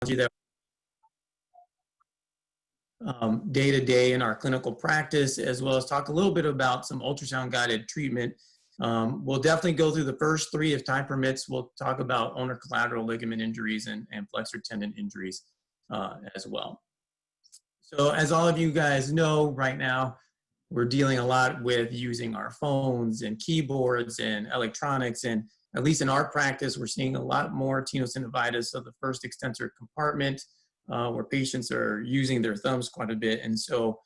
that day to day in our clinical practice, as well as talk a little bit about some ultrasound guided treatment. We'll definitely go through the first three. If time permits, we'll talk about ulnar collateral ligament injuries and flexor tendon injuries as well. So as all of you guys know, right now, we're dealing a lot with using our phones and keyboards and electronics, and at least in our practice, we're seeing a lot more tenosynovitis of the first extensor compartment, where patients are using their thumbs quite a bit. And so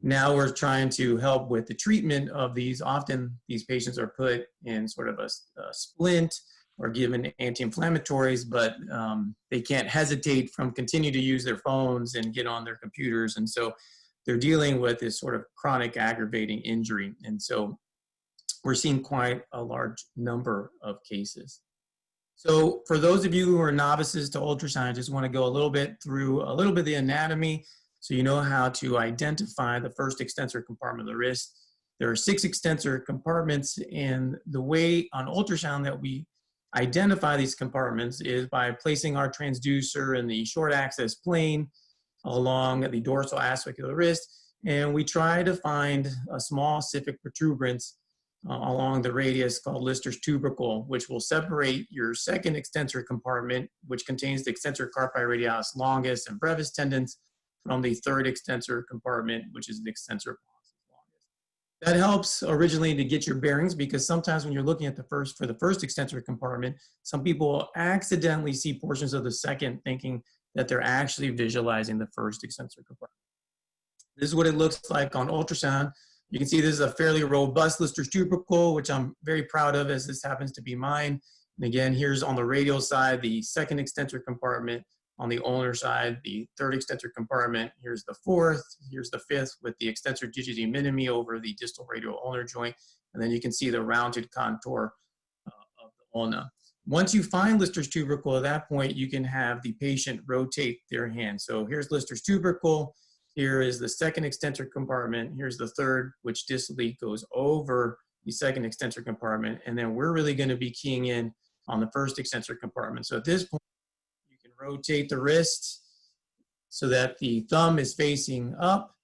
now we're trying to help with the treatment of these. Often these patients are put in sort of a splint or given anti-inflammatories, but they can't hesitate from continue to use their phones and get on their computers. And so they're dealing with this sort of chronic aggravating injury. And so we're seeing quite a large number of cases. So for those of you who are novices to ultrasound, I just want to go a little bit through a little bit of the anatomy so you know how to identify the first extensor compartment of the wrist. There are 6 extensor compartments, and the way on ultrasound that we identify these compartments is by placing our transducer in the short axis plane along the dorsal aspect of the wrist, and we try to find a small cyphic protuberance along the radius called Lister's tubercle, which will separate your second extensor compartment, which contains the extensor carpi radialis longus and brevis tendons, from the third extensor compartment, which is the extensor pons longus. That helps originally to get your bearings, because sometimes when you're looking at the first extensor compartment, some people accidentally see portions of the second thinking that they're actually visualizing the first extensor compartment. This is what it looks like on ultrasound. You can see this is a fairly robust Lister's tubercle, which I'm very proud of, as this happens to be mine. And again, here's on the radial side, the second extensor compartment. On the ulnar side, the third extensor compartment. Here's the fourth, here's the fifth, with the extensor digiti minimi over the distal radial ulnar joint. And then you can see the rounded contour of the ulna. Once you find Lister's tubercle, at that point, you can have the patient rotate their hand. So here's Lister's tubercle. Here is the second extensor compartment. Here's the third, which distally goes over the second extensor compartment. And then we're really going to be keying in on the first extensor compartment. So at this point, you can rotate the wrist so that the thumb is facing up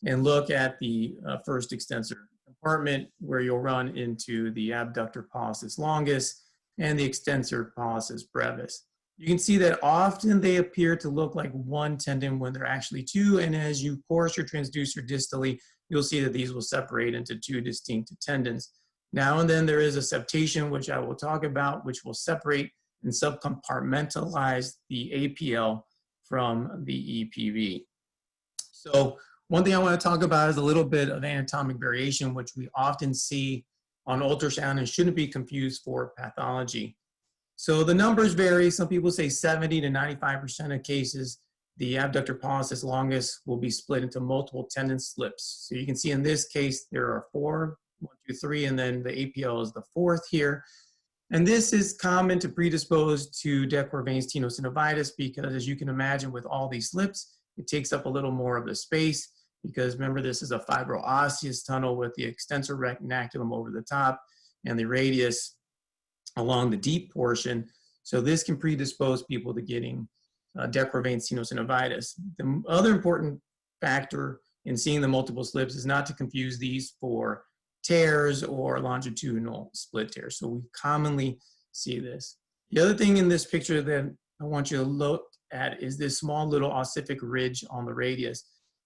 and look at the first extensor compartment, where you'll run into the abductor pollicis longus and the extensor pollicis brevis. You can see that often they appear to look like one tendon when they're actually 2, and as you course your transducer distally, you'll see that these will separate into 2 distinct tendons. Now and then there is a septation, which I will talk about, which will separate and subcompartmentalize the APL from the EPV. So one thing I want to talk about is a little bit of anatomic variation, which we often see on ultrasound and shouldn't be confused for pathology. So the numbers vary. Some people say 70 to 95% of cases, the abductor pollicis longus will be split into multiple tendon slips. So you can see in this case, there are 4, 1, 2, 3, and then the APL is the 4th here. And this is common to predispose to de Quervain's tenosynovitis, because as you can imagine with all these slips, it takes up a little more of the space, because remember, this is a fibroosseous tunnel with the extensor retinaculum over the top and the radius along the deep portion. So this can predispose people to getting de Quervain's tenosynovitis. The other important factor in seeing the multiple slips is not to confuse these for tears or longitudinal split tears. So we commonly see this. The other thing in this picture that I want you to look at is this small little ossific ridge on the radius.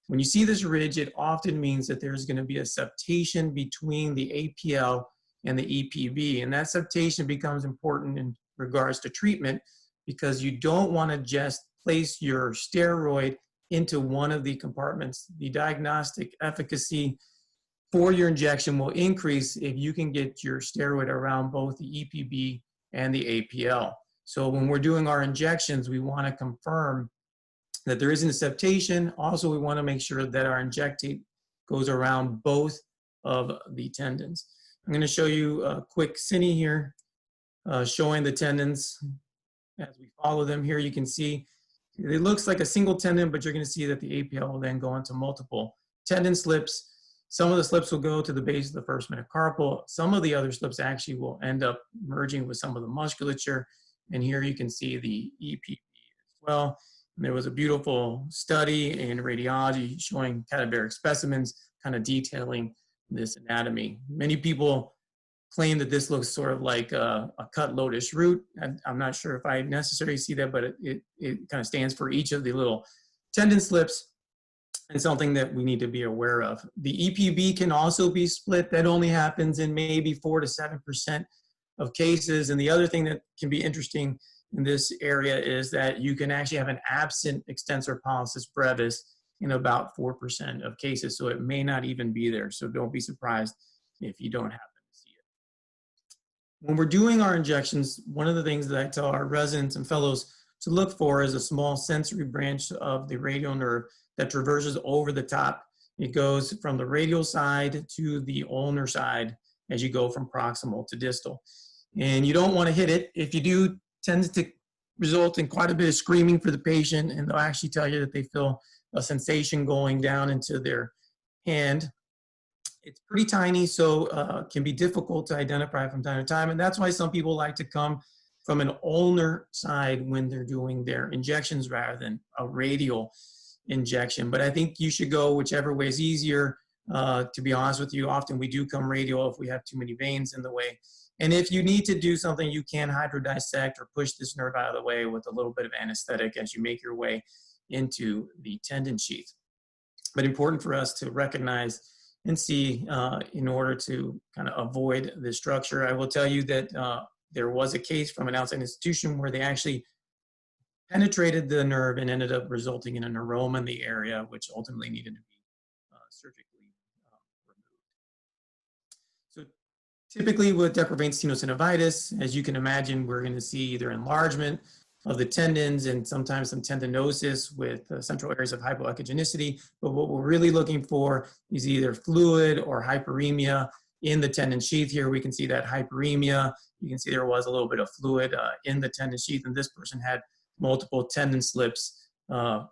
When you see this ridge, it often means that there's going to be a septation between the APL and the EPV, and that septation becomes important in regards to treatment, because you don't want to just place your steroid into one of the compartments. The diagnostic efficacy for your injection will increase if you can get your steroid around both the EPB and the APL. So when we're doing our injections, we want to confirm that there isn't a septation. Also, we want to make sure that our injectate goes around both of the tendons. I'm going to show you a quick cine here showing the tendons as we follow them. Here you can see it looks like a single tendon, but you're going to see that the APL will then go into multiple tendon slips. Some of the slips will go to the base of the first metacarpal. Some of the other slips actually will end up merging with some of the musculature. And here you can see the EPV as well. And there was a beautiful study in radiology showing cadaveric specimens, kind of detailing this anatomy. Many people claim that this looks sort of like a cut lotus root. I'm not sure if I necessarily see that, but it kind of stands for each of the little tendon slips, and something that we need to be aware of. The EPB can also be split. That only happens in maybe 4 to 7% of cases. And the other thing that can be interesting in this area is that you can actually have an absent extensor pollicis brevis in about 4% of cases. So it may not even be there. So don't be surprised if you don't happen to see it. When we're doing our injections, one of the things that I tell our residents and fellows to look for is a small sensory branch of the radial nerve that traverses over the top. It goes from the radial side to the ulnar side as you go from proximal to distal. And you don't want to hit it. If you do, it tends to result in quite a bit of screaming for the patient, and they'll actually tell you that they feel a sensation going down into their hand. It's pretty tiny, so can be difficult to identify from time to time, and that's why some people like to come from an ulnar side when they're doing their injections rather than a radial injection. But I think you should go whichever way is easier. To be honest with you, often we do come radial if we have too many veins in the way. And if you need to do something, you can hydrodissect or push this nerve out of the way with a little bit of anesthetic as you make your way into the tendon sheath. But important for us to recognize and see in order to kind of avoid this structure. I will tell you that there was a case from an outside institution where they actually penetrated the nerve and ended up resulting in a neuroma in the area, which ultimately needed to be surgically removed. So typically with depravane tenosynovitis, as you can imagine, we're going to see either enlargement of the tendons and sometimes some tendinosis with central areas of hypoechogenicity. But what we're really looking for is either fluid or hyperemia in the tendon sheath. Here we can see that hyperemia. You can see there was a little bit of fluid in the tendon sheath, and this person had multiple tendon slips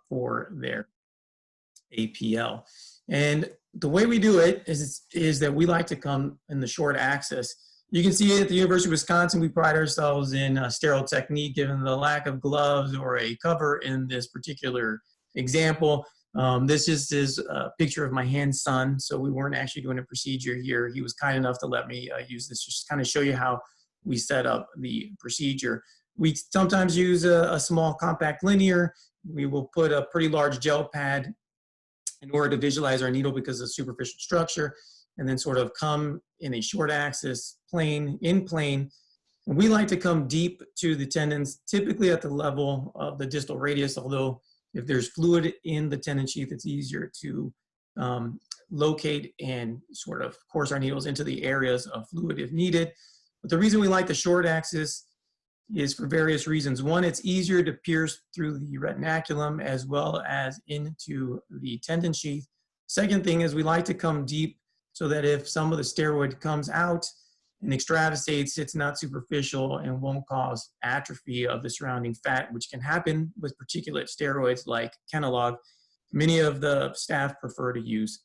for their APL. And the way we do it is that we like to come in the short axis. You can see at the University of Wisconsin, we pride ourselves in a sterile technique given the lack of gloves or a cover in this particular example. This just is a picture of my hand's son, so we weren't actually doing a procedure here. He was kind enough to let me use this just to kind of show you how we set up the procedure. We sometimes use a small compact linear. We will put a pretty large gel pad in order to visualize our needle because of superficial structure, and then sort of come in a short axis plane, in plane. And we like to come deep to the tendons, typically at the level of the distal radius, although if there's fluid in the tendon sheath, it's easier to locate and sort of course our needles into the areas of fluid if needed. But the reason we like the short axis is for various reasons. One, it's easier to pierce through the retinaculum as well as into the tendon sheath. Second thing is we like to come deep so that if some of the steroid comes out and extravasates, it's not superficial and won't cause atrophy of the surrounding fat, which can happen with particulate steroids like Kenalog. Many of the staff prefer to use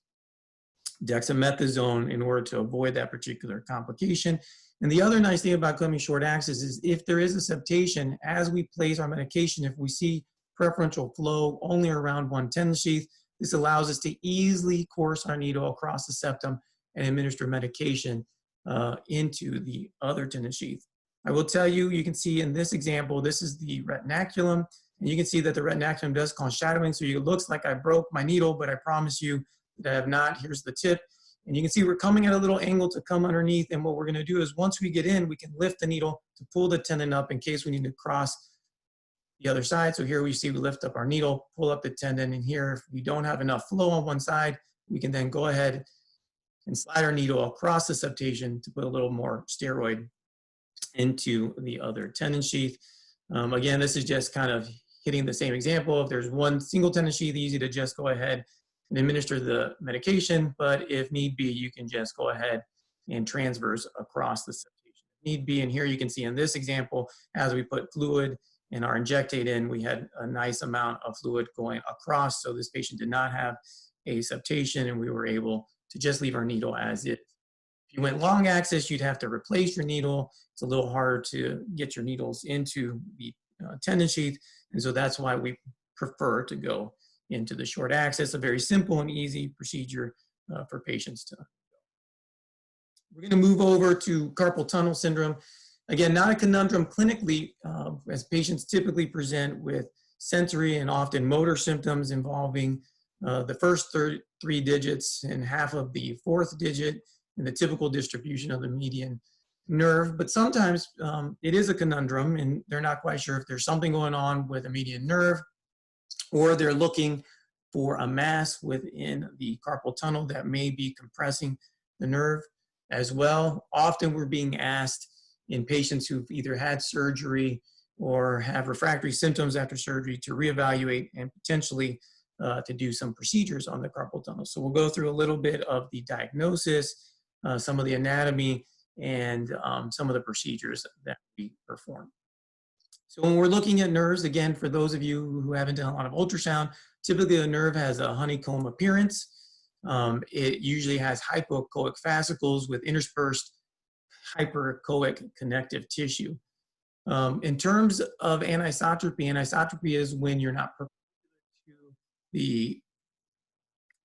dexamethasone in order to avoid that particular complication. And the other nice thing about coming short axis is if there is a septation, as we place our medication, if we see preferential flow only around one tendon sheath, this allows us to easily course our needle across the septum and administer medication into the other tendon sheath. I will tell you, you can see in this example, this is the retinaculum, and you can see that the retinaculum does cause shadowing, so it looks like I broke my needle, but I promise you that I have not. Here's the tip. And you can see we're coming at a little angle to come underneath, and what we're going to do is once we get in, we can lift the needle to pull the tendon up in case we need to cross the other side. So here we see we lift up our needle, pull up the tendon, and here if we don't have enough flow on one side, we can then go ahead and slide our needle across the septation to put a little more steroid into the other tendon sheath. Again, this is just kind of hitting the same example. If there's one single tendon sheath, easy to just go ahead and administer the medication, but if need be, you can just go ahead and transverse across the septation. If need be, and here you can see in this example, as we put fluid and our injectate in, we had a nice amount of fluid going across, so this patient did not have a septation, and we were able to just leave our needle as is. If you went long axis, you'd have to replace your needle. It's a little harder to get your needles into the tendon sheath, and so that's why we prefer to go into the short axis. A very simple and easy procedure for patients to. We're going to move over to carpal tunnel syndrome. Again, not a conundrum clinically, as patients typically present with sensory and often motor symptoms involving the first three digits and half of the fourth digit in the typical distribution of the median nerve. But sometimes it is a conundrum and they're not quite sure if there's something going on with a median nerve, or they're looking for a mass within the carpal tunnel that may be compressing the nerve as well. Often we're being asked in patients who've either had surgery or have refractory symptoms after surgery to reevaluate and potentially to do some procedures on the carpal tunnel. So we'll go through a little bit of the diagnosis, some of the anatomy, and some of the procedures that we perform. So when we're looking at nerves, again, for those of you who haven't done a lot of ultrasound, typically the nerve has a honeycomb appearance. It usually has hypoechoic fascicles with interspersed hyperechoic connective tissue. In terms of anisotropy, anisotropy is when you're not perpendicular to the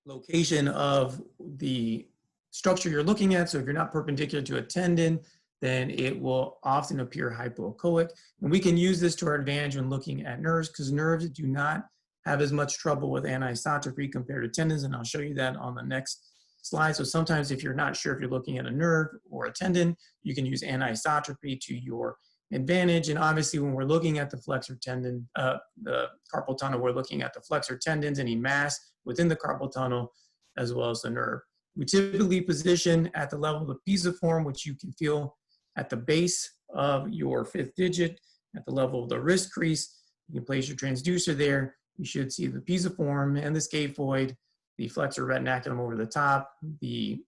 location of the structure you're looking at. So if you're not perpendicular to a tendon, then it will often appear hypoechoic. And we can use this to our advantage when looking at nerves, because nerves do not have as much trouble with anisotropy compared to tendons, and I'll show you that on the next slide. So sometimes if you're not sure if you're looking at a nerve or a tendon, you can use anisotropy to your advantage. And obviously when we're looking at the flexor tendon, the carpal tunnel, we're looking at the flexor tendons, any mass within the carpal tunnel, as well as the nerve. We typically position at the level of the pisiform, which you can feel at the base of your fifth digit, at the level of the wrist crease. You can place your transducer there. You should see the pisiform and the scaphoid, the flexor retinaculum over the top, the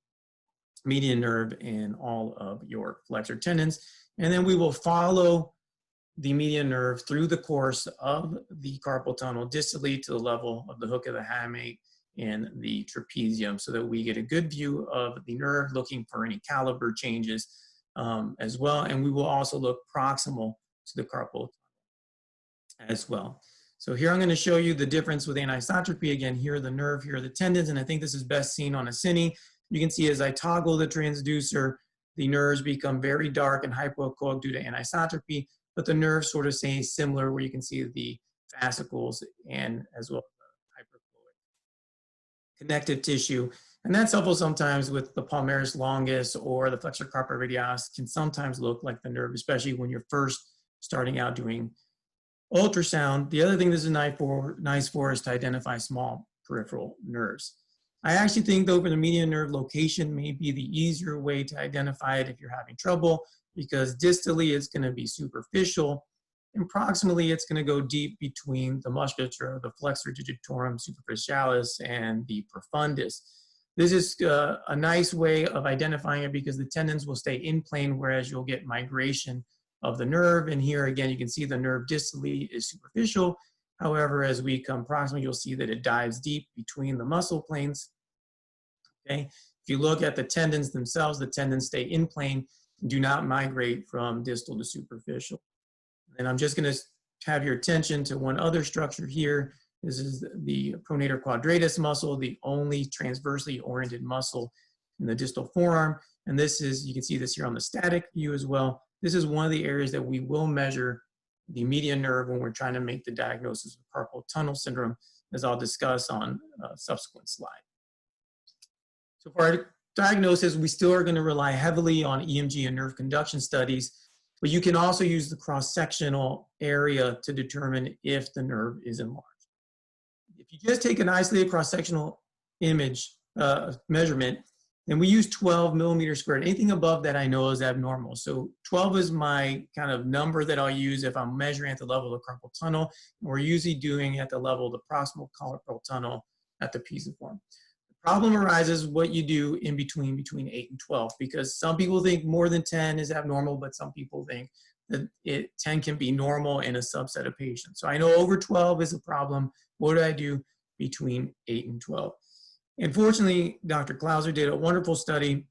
median nerve, and all of your flexor tendons. And then we will follow the median nerve through the course of the carpal tunnel distally to the level of the hook of the hamate and the trapezium, so that we get a good view of the nerve, looking for any caliber changes as well. And we will also look proximal to the carpal tunnel as well. So here I'm going to show you the difference with anisotropy. Again, here are the nerve, here are the tendons, and I think this is best seen on a cine. You can see as I toggle the transducer, the nerves become very dark and hypoechoic due to anisotropy, but the nerves sort of stay similar, where you can see the fascicles and as well the hyperechoic connective tissue. And that's helpful sometimes with the palmaris longus or the flexor carpi radialis, can sometimes look like the nerve, especially when you're first starting out doing ultrasound. The other thing this is nice for is to identify small peripheral nerves. I actually think though for the median nerve location may be the easier way to identify it if you're having trouble, because distally it's going to be superficial, and proximally it's going to go deep between the musculature of the flexor digitorum superficialis and the profundus. This is a nice way of identifying it because the tendons will stay in plane, whereas you'll get migration of the nerve. And here again, you can see the nerve distally is superficial. However, as we come proximally, you'll see that it dives deep between the muscle planes. Okay. If you look at the tendons themselves, the tendons stay in plane and do not migrate from distal to superficial. And I'm just going to have your attention to one other structure here. This is the pronator quadratus muscle, the only transversely oriented muscle in the distal forearm. And this is, you can see this here on the static view as well. This is one of the areas that we will measure the median nerve when we're trying to make the diagnosis of carpal tunnel syndrome, as I'll discuss on a subsequent slide. So for our diagnosis, we still are going to rely heavily on EMG and nerve conduction studies, but you can also use the cross-sectional area to determine if the nerve is enlarged. If you just take an isolated cross-sectional image measurement, then we use 12 millimeters squared. Anything above that I know is abnormal. So 12 is my kind of number that I'll use if I'm measuring at the level of the carpal tunnel. And we're usually doing at the level of the proximal carpal tunnel at the pisiform. The problem arises what you do in between 8 and 12, because some people think more than 10 is abnormal, but some people think that 10 can be normal in a subset of patients. So I know over 12 is a problem. What do I do between 8 and 12? Unfortunately, Dr. Klauser did a wonderful study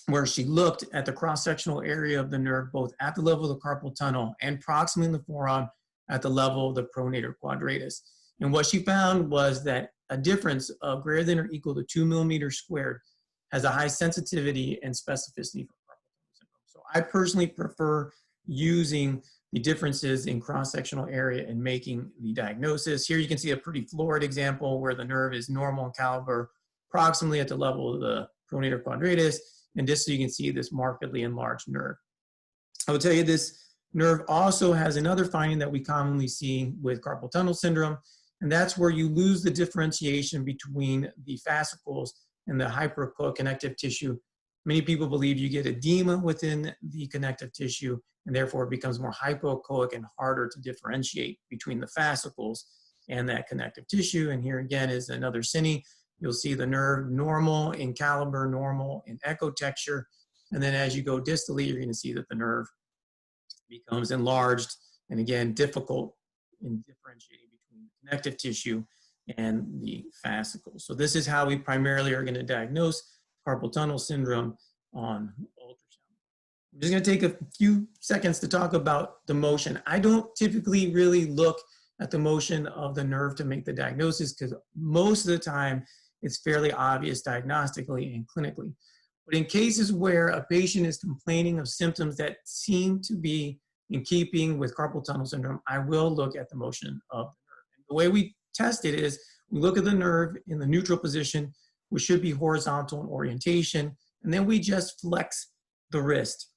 where she looked at the cross-sectional area of the nerve, both at the level of the carpal tunnel and proximally in the forearm at the level of the pronator quadratus. And what she found was that a difference of greater than or equal to 2 millimeters squared has a high sensitivity and specificity for carpal tunnel syndrome. So I personally prefer using the differences in cross-sectional area in making the diagnosis. Here you can see a pretty florid example where the nerve is normal in caliber, approximately at the level of the pronator quadratus, and just so you can see this markedly enlarged nerve. I will tell you this nerve also has another finding that we commonly see with carpal tunnel syndrome, and that's where you lose the differentiation between the fascicles and the hyperconnective tissue. Many people believe you get edema within the connective tissue, and therefore it becomes more hypoechoic and harder to differentiate between the fascicles and that connective tissue. And here again is another cine. You'll see the nerve normal in caliber, normal in echo texture. And then as you go distally, you're going to see that the nerve becomes enlarged and again difficult in differentiating between the connective tissue and the fascicles. So this is how we primarily are going to diagnose carpal tunnel syndrome on ultrasound. I'm just going to take a few seconds to talk about the motion. I don't typically really look at the motion of the nerve to make the diagnosis because most of the time it's fairly obvious diagnostically and clinically. But in cases where a patient is complaining of symptoms that seem to be in keeping with carpal tunnel syndrome, I will look at the motion of the nerve. And the way we test it is we look at the nerve in the neutral position, which should be horizontal in orientation, and then we just flex the wrist.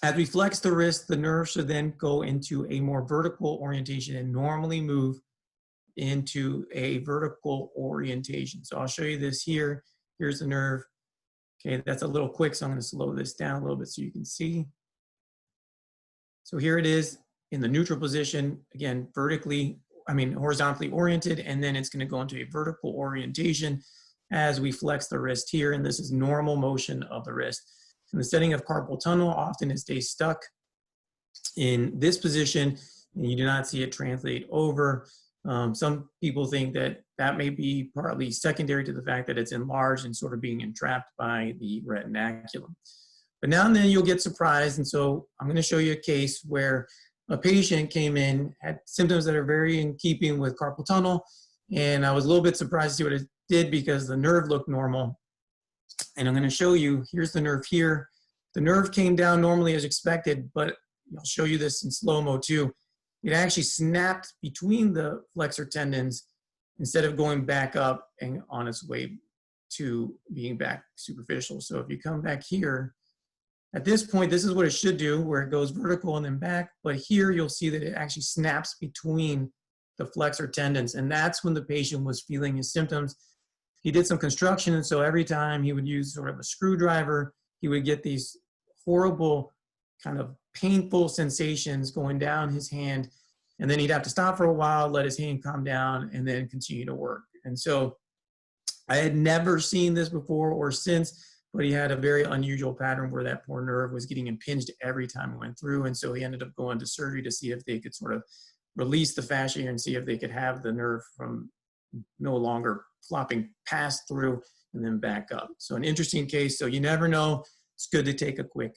As we flex the wrist, the nerve should then go into a more vertical orientation and normally move into a vertical orientation. So I'll show you this here. Here's the nerve. Okay, that's a little quick, so I'm going to slow this down a little bit so you can see. So here it is in the neutral position, again, horizontally oriented, and then it's going to go into a vertical orientation as we flex the wrist here, and this is normal motion of the wrist. In the setting of carpal tunnel, often it stays stuck in this position, and you do not see it translate over. Some people think that that may be partly secondary to the fact that it's enlarged and sort of being entrapped by the retinaculum. But now and then you'll get surprised, and so I'm going to show you a case where a patient came in, had symptoms that are very in keeping with carpal tunnel, and I was a little bit surprised to see what it did because the nerve looked normal. And I'm going to show you, here's the nerve here. The nerve came down normally as expected, but I'll show you this in slow-mo too. It actually snapped between the flexor tendons instead of going back up and on its way to being back superficial. So if you come back here, at this point, this is what it should do, where it goes vertical and then back. But here you'll see that it actually snaps between the flexor tendons. And that's when the patient was feeling his symptoms. He did some construction, and so every time he would use sort of a screwdriver, he would get these horrible kind of painful sensations going down his hand, and then he'd have to stop for a while, let his hand calm down, and then continue to work. And so I had never seen this before or since, but he had a very unusual pattern where that poor nerve was getting impinged every time it went through, and so he ended up going to surgery to see if they could sort of release the fascia here and see if they could have the nerve from no longer flopping past through and then back up. So an interesting case. So you never know. It's good to take a quick.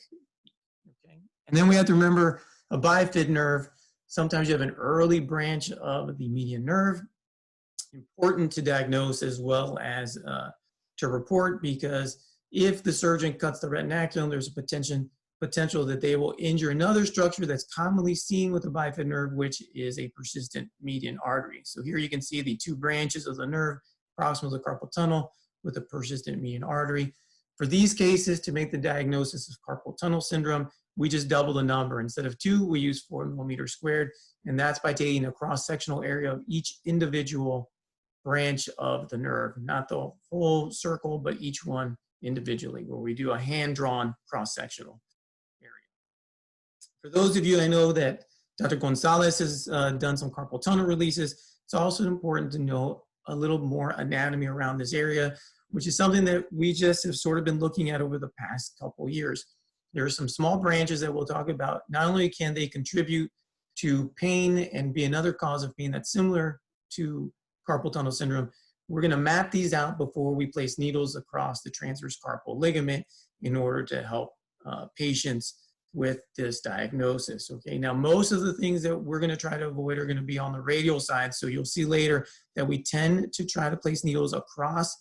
Okay. And then we have to remember a bifid nerve. Sometimes you have an early branch of the median nerve. Important to diagnose as well as to report, because if the surgeon cuts the retinaculum, there's a potential that they will injure another structure that's commonly seen with the bifid nerve, which is a persistent median artery. So here you can see the two branches of the nerve proximal to the carpal tunnel with a persistent median artery. For these cases, to make the diagnosis of carpal tunnel syndrome, we just double the number. Instead of 2, we use 4 millimeters squared, and that's by taking a cross-sectional area of each individual branch of the nerve, not the whole circle, but each one individually, where we do a hand-drawn cross-sectional area. For those of you, I know that Dr. Gonzalez has done some carpal tunnel releases. It's also important to know a little more anatomy around this area, which is something that we just have sort of been looking at over the past couple years. There are some small branches that we'll talk about. Not only can they contribute to pain and be another cause of pain that's similar to carpal tunnel syndrome, we're going to map these out before we place needles across the transverse carpal ligament in order to help patients with this diagnosis. Okay, now most of the things that we're going to try to avoid are going to be on the radial side. So you'll see later that we tend to try to place needles across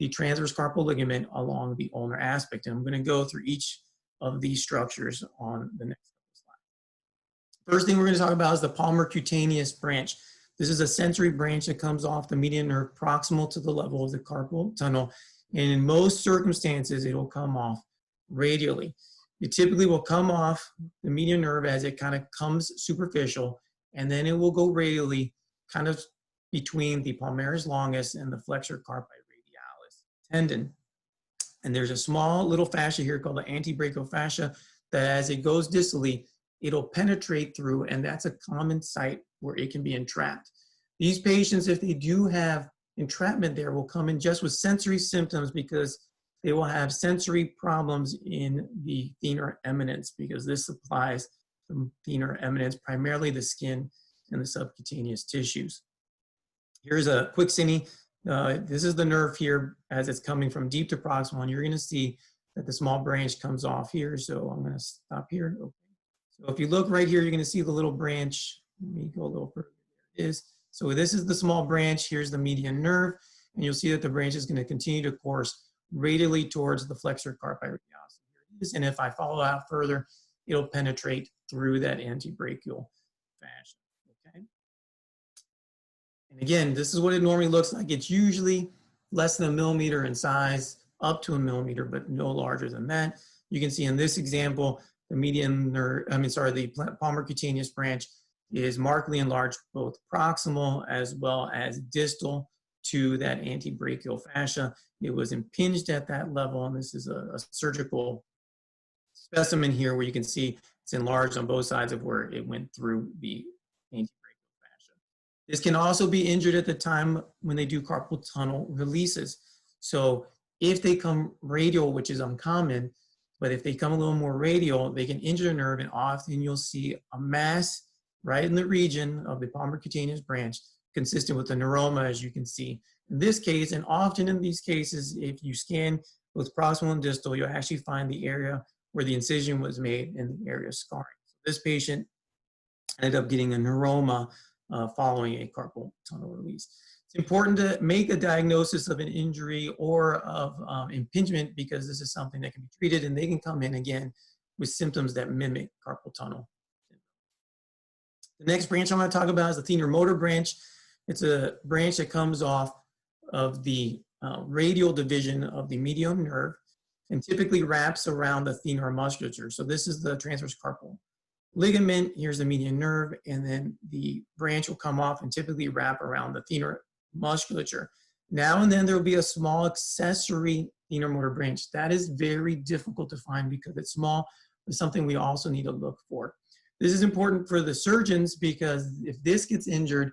the transverse carpal ligament along the ulnar aspect. And I'm going to go through each of these structures on the next slide. First thing we're going to talk about is the palmar cutaneous branch. This is a sensory branch that comes off the median nerve proximal to the level of the carpal tunnel. And in most circumstances, it'll come off radially. It typically will come off the median nerve as it kind of comes superficial, and then it will go radially kind of between the palmaris longus and the flexor carpi radialis tendon. And there's a small little fascia here called the antebrachial fascia that as it goes distally, it'll penetrate through, and that's a common site where it can be entrapped. These patients, if they do have entrapment there, will come in just with sensory symptoms because they will have sensory problems in the thenar eminence because this supplies the thenar eminence, primarily the skin and the subcutaneous tissues. Here's a quick cine. This is the nerve here as it's coming from deep to proximal, and you're going to see that the small branch comes off here. So I'm going to stop here. Okay. So if you look right here, you're going to see the little branch. Let me go a little further. There it is. So this is the small branch. Here's the median nerve, and you'll see that the branch is going to continue to course radially towards the flexor carpi radialis. Here it is. And if I follow out further, it'll penetrate through that antebrachial fascia. Okay. And again, this is what it normally looks like. It's usually less than 1 millimeter in size, up to 1 millimeter, but no larger than that. You can see in this example, the median nerve, the palmar cutaneous branch is markedly enlarged, both proximal as well as distal to that antebrachial fascia. It was impinged at that level, and this is a surgical specimen here where you can see it's enlarged on both sides of where it went through the antebrachial fascia. This can also be injured at the time when they do carpal tunnel releases. So if they come radial, which is uncommon, but if they come a little more radial, they can injure the nerve, and often you'll see a mass right in the region of the palmar cutaneous branch, consistent with the neuroma, as you can see. In this case, and often in these cases, if you scan both proximal and distal, you'll actually find the area where the incision was made and the area of scarring. So this patient ended up getting a neuroma following a carpal tunnel release. It's important to make a diagnosis of an injury or of impingement because this is something that can be treated, and they can come in again with symptoms that mimic carpal tunnel. The next branch I'm going to talk about is the thenar motor branch. It's a branch that comes off of the radial division of the median nerve and typically wraps around the thenar musculature. So this is the transverse carpal ligament. Here's the median nerve, and then the branch will come off and typically wrap around the thenar musculature. Now and then there will be a small accessory thenar motor branch. That is very difficult to find because it's small. It's something we also need to look for. This is important for the surgeons because if this gets injured,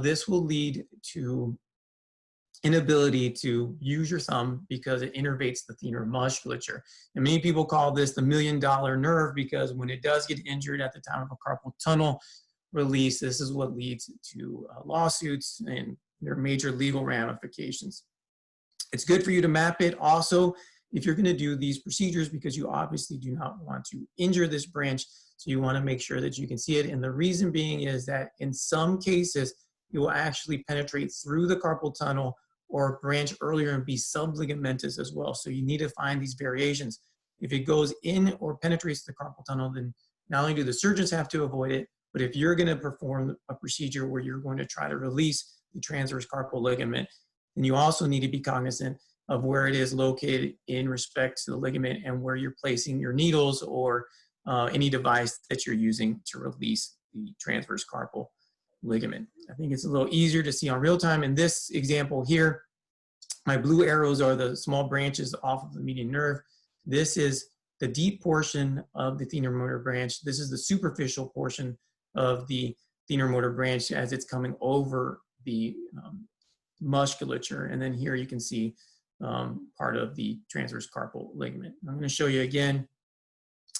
this will lead to inability to use your thumb because it innervates the thenar musculature. And many people call this the $1 million nerve because when it does get injured at the time of a carpal tunnel release, this is what leads to lawsuits and there are major legal ramifications. It's good for you to map it also if you're going to do these procedures because you obviously do not want to injure this branch. So you want to make sure that you can see it. And the reason being is that in some cases, it will actually penetrate through the carpal tunnel or branch earlier and be subligamentous as well. So you need to find these variations. If it goes in or penetrates the carpal tunnel, then not only do the surgeons have to avoid it, but if you're going to perform a procedure where you're going to try to release the transverse carpal ligament, then you also need to be cognizant of where it is located in respect to the ligament and where you're placing your needles or any device that you're using to release the transverse carpal ligament. I think it's a little easier to see on real time. In this example here, my blue arrows are the small branches off of the median nerve. This is the deep portion of the thenar motor branch. This is the superficial portion of the thenar motor branch as it's coming over the musculature. And then here you can see part of the transverse carpal ligament. I'm going to show you again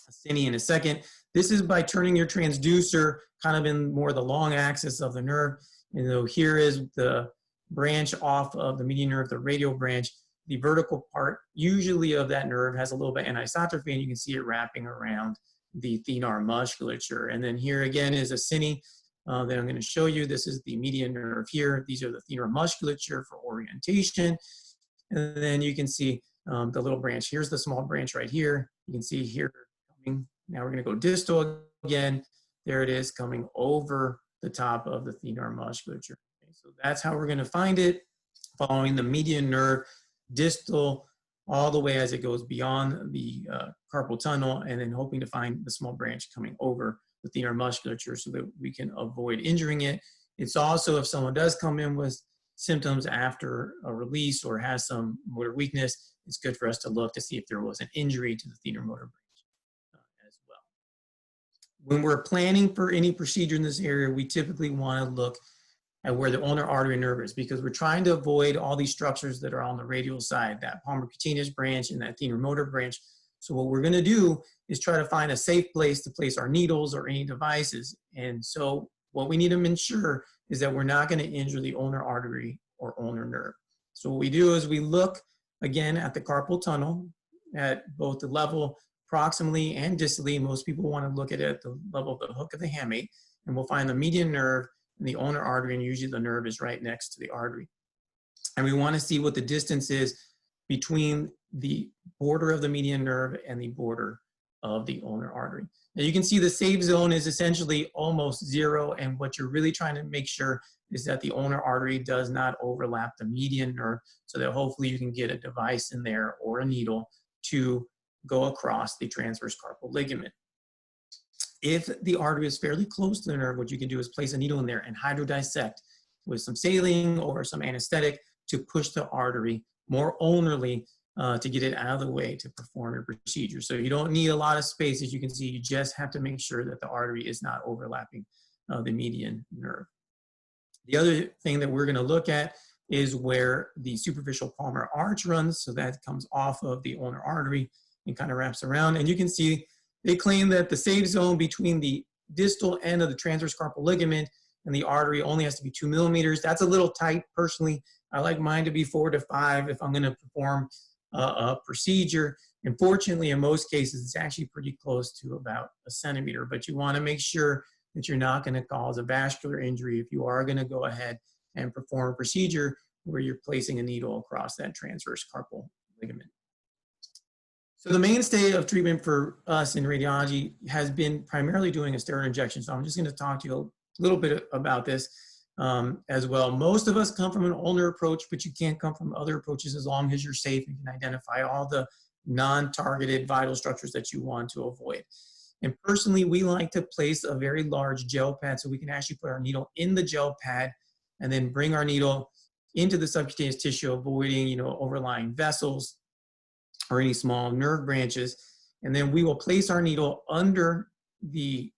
a cine in a second. This is by turning your transducer kind of in more the long axis of the nerve. And so here is the branch off of the median nerve, the radial branch. The vertical part, usually of that nerve, has a little bit anisotrophy, and you can see it wrapping around the thenar musculature. And then here again is a cine that I'm going to show you. This is the median nerve here. These are the thenar musculature for orientation. And then you can see the little branch. Here's the small branch right here. You can see here coming. Now we're going to go distal again. There it is coming over the top of the thenar musculature. Okay, so that's how we're going to find it, following the median nerve distal all the way as it goes beyond the carpal tunnel, and then hoping to find the small branch coming over the thenar musculature so that we can avoid injuring it. It's also, if someone does come in with symptoms after a release or has some motor weakness, it's good for us to look to see if there was an injury to the thenar motor branch as well. When we're planning for any procedure in this area, we typically want to look at where the ulnar artery nerve is, because we're trying to avoid all these structures that are on the radial side, that palmar-cutaneous branch and that thenar motor branch. So what we're going to do is try to find a safe place to place our needles or any devices. And so what we need to ensure is that we're not going to injure the ulnar artery or ulnar nerve. So what we do is we look again at the carpal tunnel at both the level proximally and distally. Most people want to look at it at the level of the hook of the hamate, and we'll find the median nerve and the ulnar artery, and usually the nerve is right next to the artery. And we want to see what the distance is between the border of the median nerve and the border of the ulnar artery. Now you can see the safe zone is essentially almost zero, and what you're really trying to make sure is that the ulnar artery does not overlap the median nerve, so that hopefully you can get a device in there or a needle to go across the transverse carpal ligament. If the artery is fairly close to the nerve, what you can do is place a needle in there and hydrodissect with some saline or some anesthetic to push the artery more ulnarly to get it out of the way to perform your procedure. So you don't need a lot of space. As you can see, you just have to make sure that the artery is not overlapping the median nerve. The other thing that we're going to look at is where the superficial palmar arch runs. So that comes off of the ulnar artery and kind of wraps around. And you can see they claim that the safe zone between the distal end of the transverse carpal ligament and the artery only has to be 2 millimeters. That's a little tight. Personally, I like mine to be 4 to 5 if I'm going to perform a procedure. Unfortunately, in most cases, it's actually pretty close to about 1 centimeter, but you want to make sure that you're not going to cause a vascular injury if you are going to go ahead and perform a procedure where you're placing a needle across that transverse carpal ligament. So the mainstay of treatment for us in radiology has been primarily doing a steroid injection. So I'm just going to talk to you a little bit about this as well. Most of us come from an ulnar approach, but you can't come from other approaches as long as you're safe and can identify all the non-targeted vital structures that you want to avoid. And personally, we like to place a very large gel pad so we can actually put our needle in the gel pad and then bring our needle into the subcutaneous tissue, avoiding, overlying vessels or any small nerve branches. And then we will place our needle under the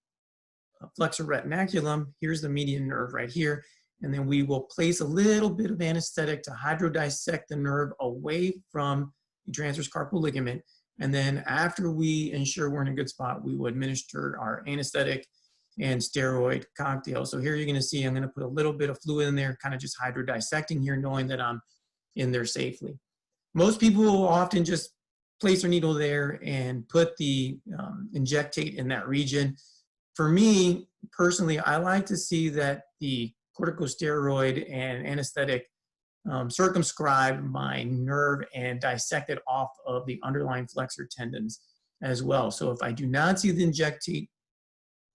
flexor retinaculum. Here's the median nerve right here. And then we will place a little bit of anesthetic to hydrodissect the nerve away from the transverse carpal ligament. And then after we ensure we're in a good spot, we will administer our anesthetic and steroid cocktail. So here you're going to see I'm going to put a little bit of fluid in there, kind of just hydrodissecting here, knowing that I'm in there safely. Most people will often just place their needle there and put the injectate in that region. For me, personally, I like to see that the corticosteroid and anesthetic circumscribe my nerve and dissect it off of the underlying flexor tendons as well. So if I do not see the injectate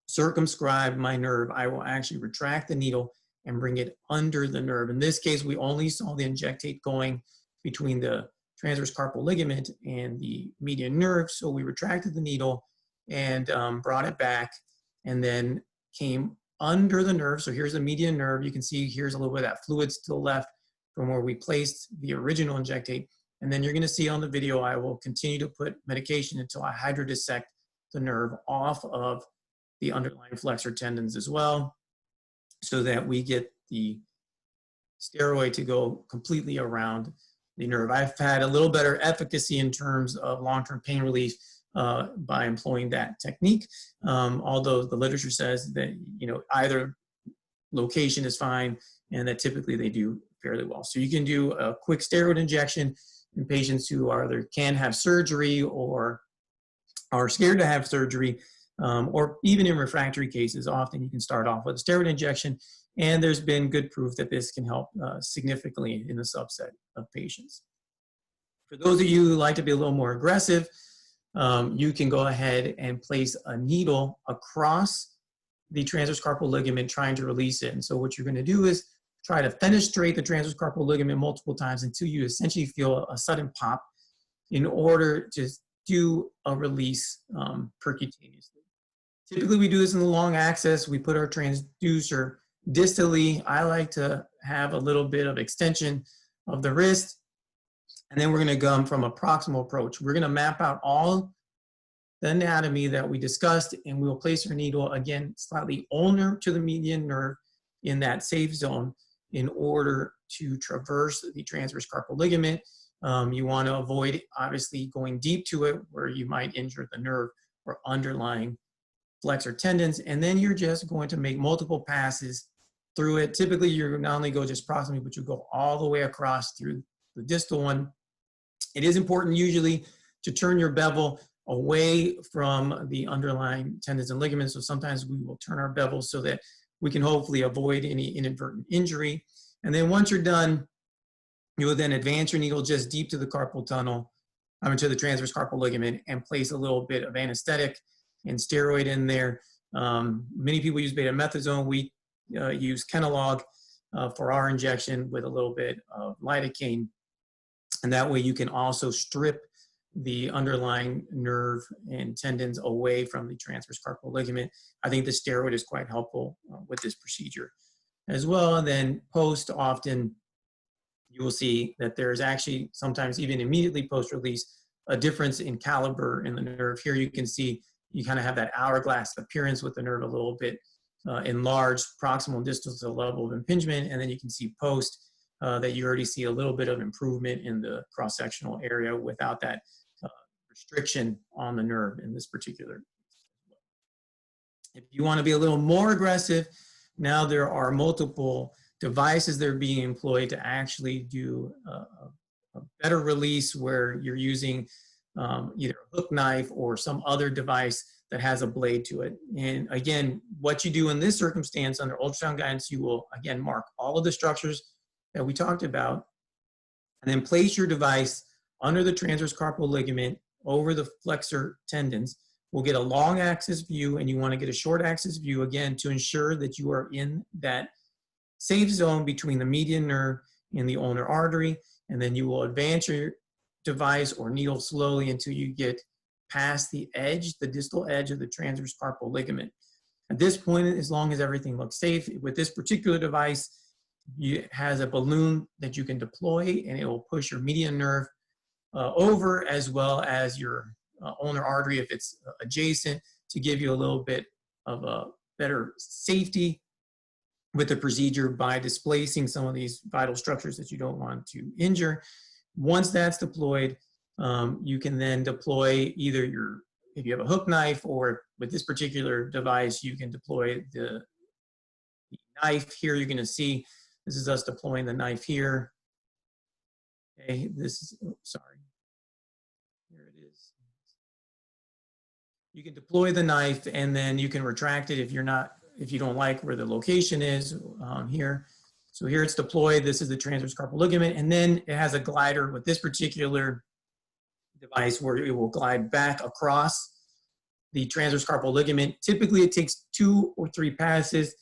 circumscribe my nerve, I will actually retract the needle and bring it under the nerve. In this case, we only saw the injectate going between the transverse carpal ligament and the median nerve. So we retracted the needle and brought it back and then came under the nerve. So here's the median nerve. You can see here's a little bit of that fluid still left from where we placed the original injectate. And then you're going to see on the video, I will continue to put medication until I hydrodissect the nerve off of the underlying flexor tendons as well, so that we get the steroid to go completely around the nerve. I've had a little better efficacy in terms of long-term pain relief by employing that technique, although the literature says that either location is fine and that typically they do fairly well. So you can do a quick steroid injection in patients who either can have surgery or are scared to have surgery. or even in refractory cases, often you can start off with a steroid injection, and there's been good proof that this can help significantly in the subset of patients. For those of you who like to be a little more aggressive, you can go ahead and place a needle across the transverse carpal ligament trying to release it. And so what you're going to do is try to fenestrate the transverse carpal ligament multiple times until you essentially feel a sudden pop in order to do a release percutaneously. Typically we do this in the long axis. We put our transducer distally. I like to have a little bit of extension of the wrist. And then we're going to come from a proximal approach. We're going to map out all the anatomy that we discussed, and we'll place our needle, again, slightly ulnar to the median nerve in that safe zone in order to traverse the transverse carpal ligament. You want to avoid, obviously, going deep to it where you might injure the nerve or underlying flexor tendons. And then you're just going to make multiple passes through it. Typically, you're not only go just proximally, but you go all the way across through the distal one. It is important usually to turn your bevel away from the underlying tendons and ligaments. So sometimes we will turn our bevel so that we can hopefully avoid any inadvertent injury. And then once you're done, you will then advance your needle just deep to the carpal tunnel, to the transverse carpal ligament, and place a little bit of anesthetic and steroid in there. Many people use betamethasone. We use Kenalog for our injection with a little bit of lidocaine. And that way you can also strip the underlying nerve and tendons away from the transverse carpal ligament. I think the steroid is quite helpful with this procedure as well. And then post, often you will see that there's actually sometimes even immediately post-release a difference in caliber in the nerve. Here you can see you kind of have that hourglass appearance with the nerve a little bit enlarged, proximal and distal to the level of impingement. And then you can see post that you already see a little bit of improvement in the cross-sectional area without that restriction on the nerve in this particular. If you want to be a little more aggressive, now there are multiple devices that are being employed to actually do a better release where you're using either a hook knife or some other device that has a blade to it. And again, what you do in this circumstance under ultrasound guidance, you will again mark all of the structures that we talked about, and then place your device under the transverse carpal ligament over the flexor tendons. We'll get a long axis view, and you want to get a short axis view again to ensure that you are in that safe zone between the median nerve and the ulnar artery. And then you will advance your device or needle slowly until you get past the edge, the distal edge of the transverse carpal ligament. At this point, as long as everything looks safe, with this particular device, it has a balloon that you can deploy, and it will push your median nerve over, as well as your ulnar artery if it's adjacent, to give you a little bit of a better safety with the procedure by displacing some of these vital structures that you don't want to injure. Once that's deployed, you can then deploy either if you have a hook knife, or with this particular device, you can deploy the knife. Here you're going to see, this is us deploying the knife here. Okay, this is, sorry. Here it is. You can deploy the knife, and then you can retract it if you don't like where the location is here. So here it's deployed. This is the transverse carpal ligament, and then it has a glider with this particular device where it will glide back across the transverse carpal ligament. Typically, it takes 2 or 3 passes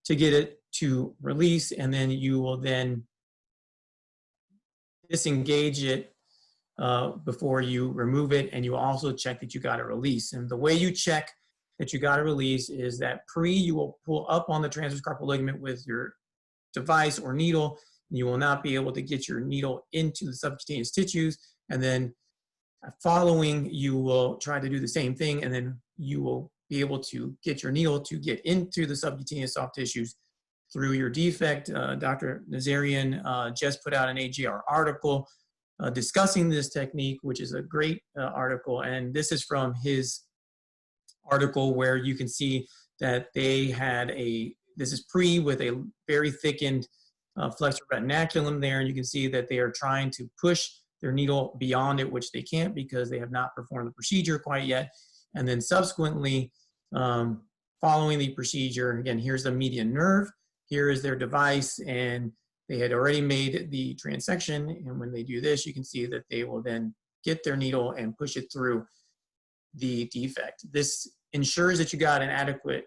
to get it to release, and then you will then disengage it before you remove it, and you also check that you got a release. And the way you check that you got a release is that you will pull up on the transverse carpal ligament with your device or needle. You will not be able to get your needle into the subcutaneous tissues, and then following, you will try to do the same thing, and then you will be able to get your needle to get into the subcutaneous soft tissues through your defect. Dr. Nazarian just put out an AJR article discussing this technique, which is a great article. And this is from his article where you can see that they had this is with a very thickened flexor retinaculum there. And you can see that they are trying to push their needle beyond it, which they can't because they have not performed the procedure quite yet. And then subsequently, following the procedure. Again, here's the median nerve. Here is their device, and they had already made the transection. And when they do this, you can see that they will then get their needle and push it through the defect. This ensures that you got an adequate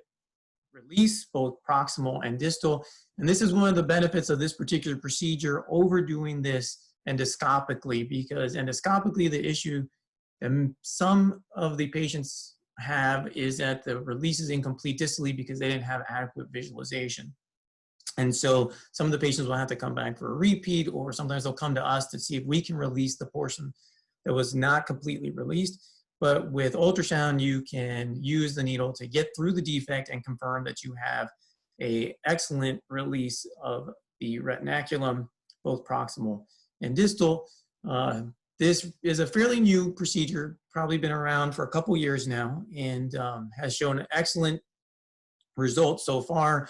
release, both proximal and distal. And this is one of the benefits of this particular procedure over doing this endoscopically, because endoscopically, the issue that some of the patients have is that the release is incomplete distally because they didn't have adequate visualization. And so some of the patients will have to come back for a repeat, or sometimes they'll come to us to see if we can release the portion that was not completely released. But with ultrasound, you can use the needle to get through the defect and confirm that you have an excellent release of the retinaculum, both proximal and distal. This is a fairly new procedure, probably been around for a couple years now, and has shown excellent results so far.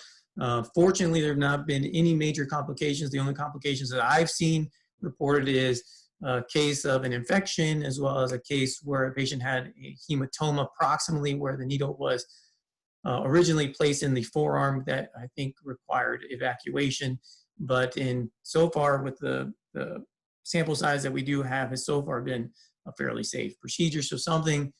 Fortunately, there have not been any major complications. The only complications that I've seen reported is a case of an infection, as well as a case where a patient had a hematoma proximally where the needle was originally placed in the forearm that I think required evacuation. But so far with the sample size that we do have has so far been a fairly safe procedure. So something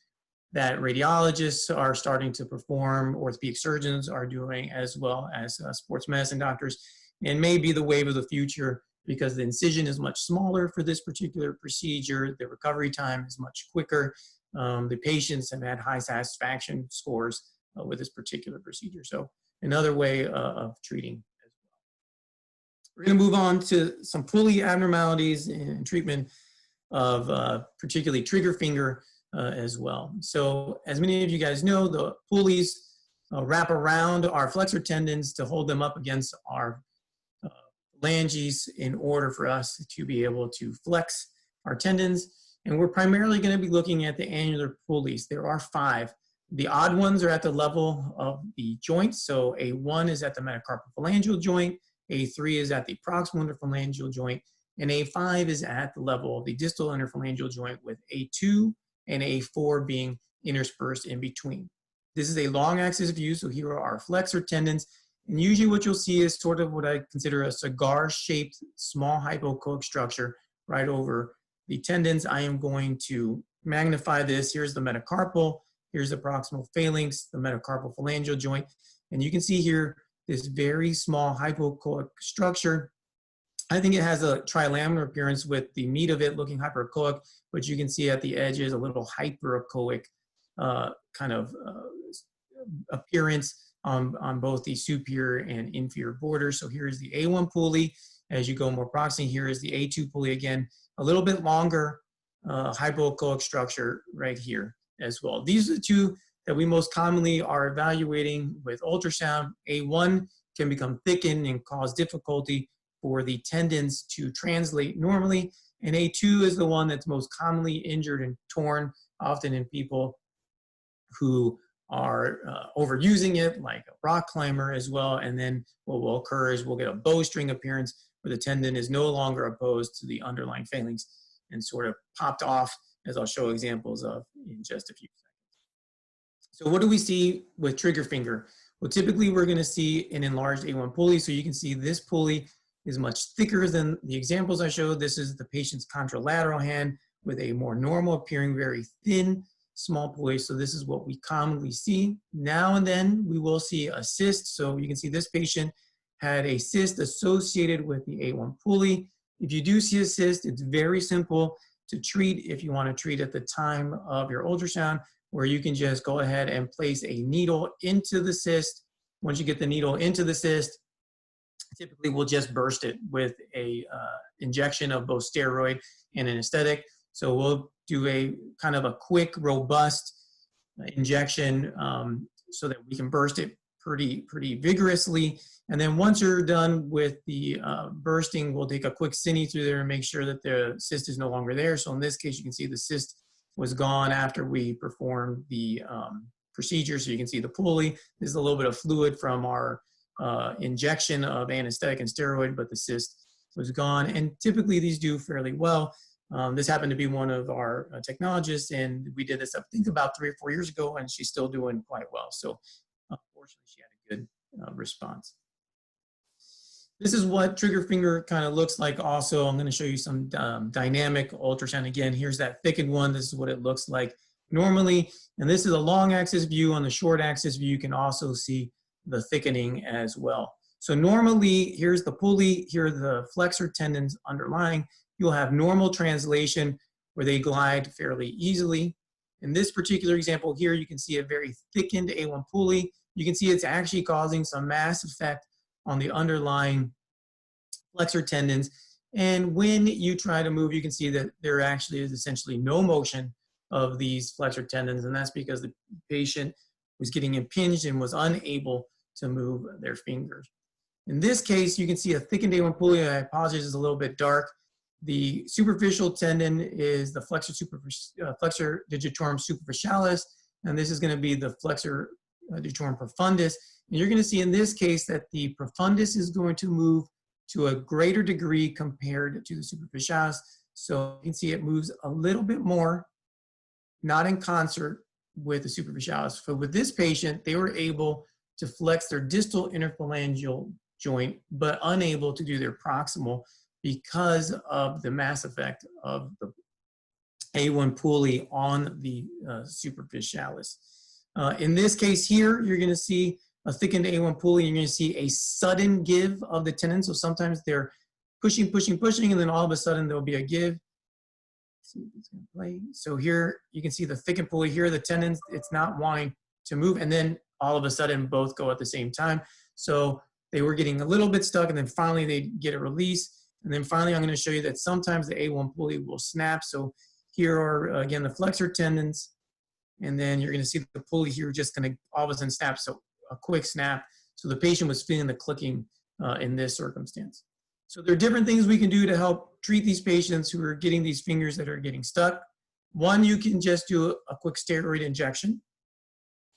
that radiologists are starting to perform, orthopedic surgeons are doing, as well as sports medicine doctors, and may be the wave of the future, because the incision is much smaller for this particular procedure. The recovery time is much quicker. The patients have had high satisfaction scores with this particular procedure. So another way of treating as well. We're going to move on to some pulley abnormalities and treatment of particularly trigger finger as well. So as many of you guys know, the pulleys wrap around our flexor tendons to hold them up against our phalanges in order for us to be able to flex our tendons. And we're primarily going to be looking at the annular pulleys. There are 5. The odd ones are at the level of the joint. So A1 is at the metacarpophalangeal joint, A3 is at the proximal interphalangeal joint, and A5 is at the level of the distal interphalangeal joint, with A2 and A4 being interspersed in between. This is a long axis view, so here are our flexor tendons. And usually what you'll see is sort of what I consider a cigar-shaped small hypoechoic structure right over the tendons. I am going to magnify this. Here's the metacarpal, here's the proximal phalanx, the metacarpal phalangeal joint. And you can see here this very small hypoechoic structure. I think it has a trilaminar appearance with the meat of it looking hyperechoic, but you can see at the edges a little hyperechoic kind of appearance on both the superior and inferior borders. So here's the A1 pulley. As you go more proximally, here is the A2 pulley again, a little bit longer hypoechoic structure right here as well. These are the two that we most commonly are evaluating with ultrasound. A1 can become thickened and cause difficulty for the tendons to translate normally, and A2 is the one that's most commonly injured and torn, often in people who are overusing it, like a rock climber as well. And then what will occur is we'll get a bowstring appearance where the tendon is no longer opposed to the underlying phalanx and sort of popped off, as I'll show examples of in just a few seconds. So what do we see with trigger finger? Well, typically we're going to see an enlarged A1 pulley. So you can see this pulley is much thicker than the examples I showed. This is the patient's contralateral hand with a more normal appearing, very thin, small pulley. So this is what we commonly see. Now and then we will see a cyst. So you can see this patient had a cyst associated with the A1 pulley. If you do see a cyst, it's very simple to treat if you want to treat at the time of your ultrasound, where you can just go ahead and place a needle into the cyst. Once you get the needle into the cyst, typically we'll just burst it with a injection of both steroid and anesthetic. So we'll do a kind of a quick, robust injection so that we can burst it pretty vigorously. And then once you're done with the bursting, we'll take a quick cine through there and make sure that the cyst is no longer there. So in this case, you can see the cyst was gone after we performed the procedure. So you can see the pulley. There's a little bit of fluid from our injection of anesthetic and steroid, but the cyst was gone. And typically these do fairly well. This happened to be one of our technologists, and we did this, I think, about 3 or 4 years ago, and she's still doing quite well. So unfortunately, she had a good response. This is what trigger finger kind of looks like also. I'm going to show you some dynamic ultrasound. Again, here's that thickened one. This is what it looks like normally. And this is a long axis view. On the short axis view, you can also see the thickening as well. So normally, here's the pulley, here are the flexor tendons underlying. You'll have normal translation where they glide fairly easily. In this particular example here, you can see a very thickened A1 pulley. You can see it's actually causing some mass effect on the underlying flexor tendons. And when you try to move, you can see that there actually is essentially no motion of these flexor tendons, and that's because the patient was getting impinged and was unable to move their fingers. In this case, you can see a thickened A1 pulley. I apologize, it's a little bit dark. The superficial tendon is the flexor digitorum superficialis, and this is going to be the flexor digitorum profundus. And you're going to see in this case that the profundus is going to move to a greater degree compared to the superficialis. So you can see it moves a little bit more, not in concert with the superficialis. So with this patient, they were able to flex their distal interphalangeal joint, but unable to do their proximal because of the mass effect of the A1 pulley on the superficialis. In this case here, you're going to see a thickened A1 pulley. You're going to see a sudden give of the tendon. So sometimes they're pushing, pushing, pushing, and then all of a sudden there'll be a give. Let's see if it's going to play. So here you can see the thickened pulley here, the tendons, it's not wanting to move, and then all of a sudden both go at the same time. So they were getting a little bit stuck, and then finally they get a release. And then finally, I'm going to show you that sometimes the A1 pulley will snap. So here are, again, the flexor tendons. And then you're going to see the pulley here just going to all of a sudden snap. So a quick snap. So the patient was feeling the clicking in this circumstance. So there are different things we can do to help treat these patients who are getting these fingers that are getting stuck. One, you can just do a quick steroid injection.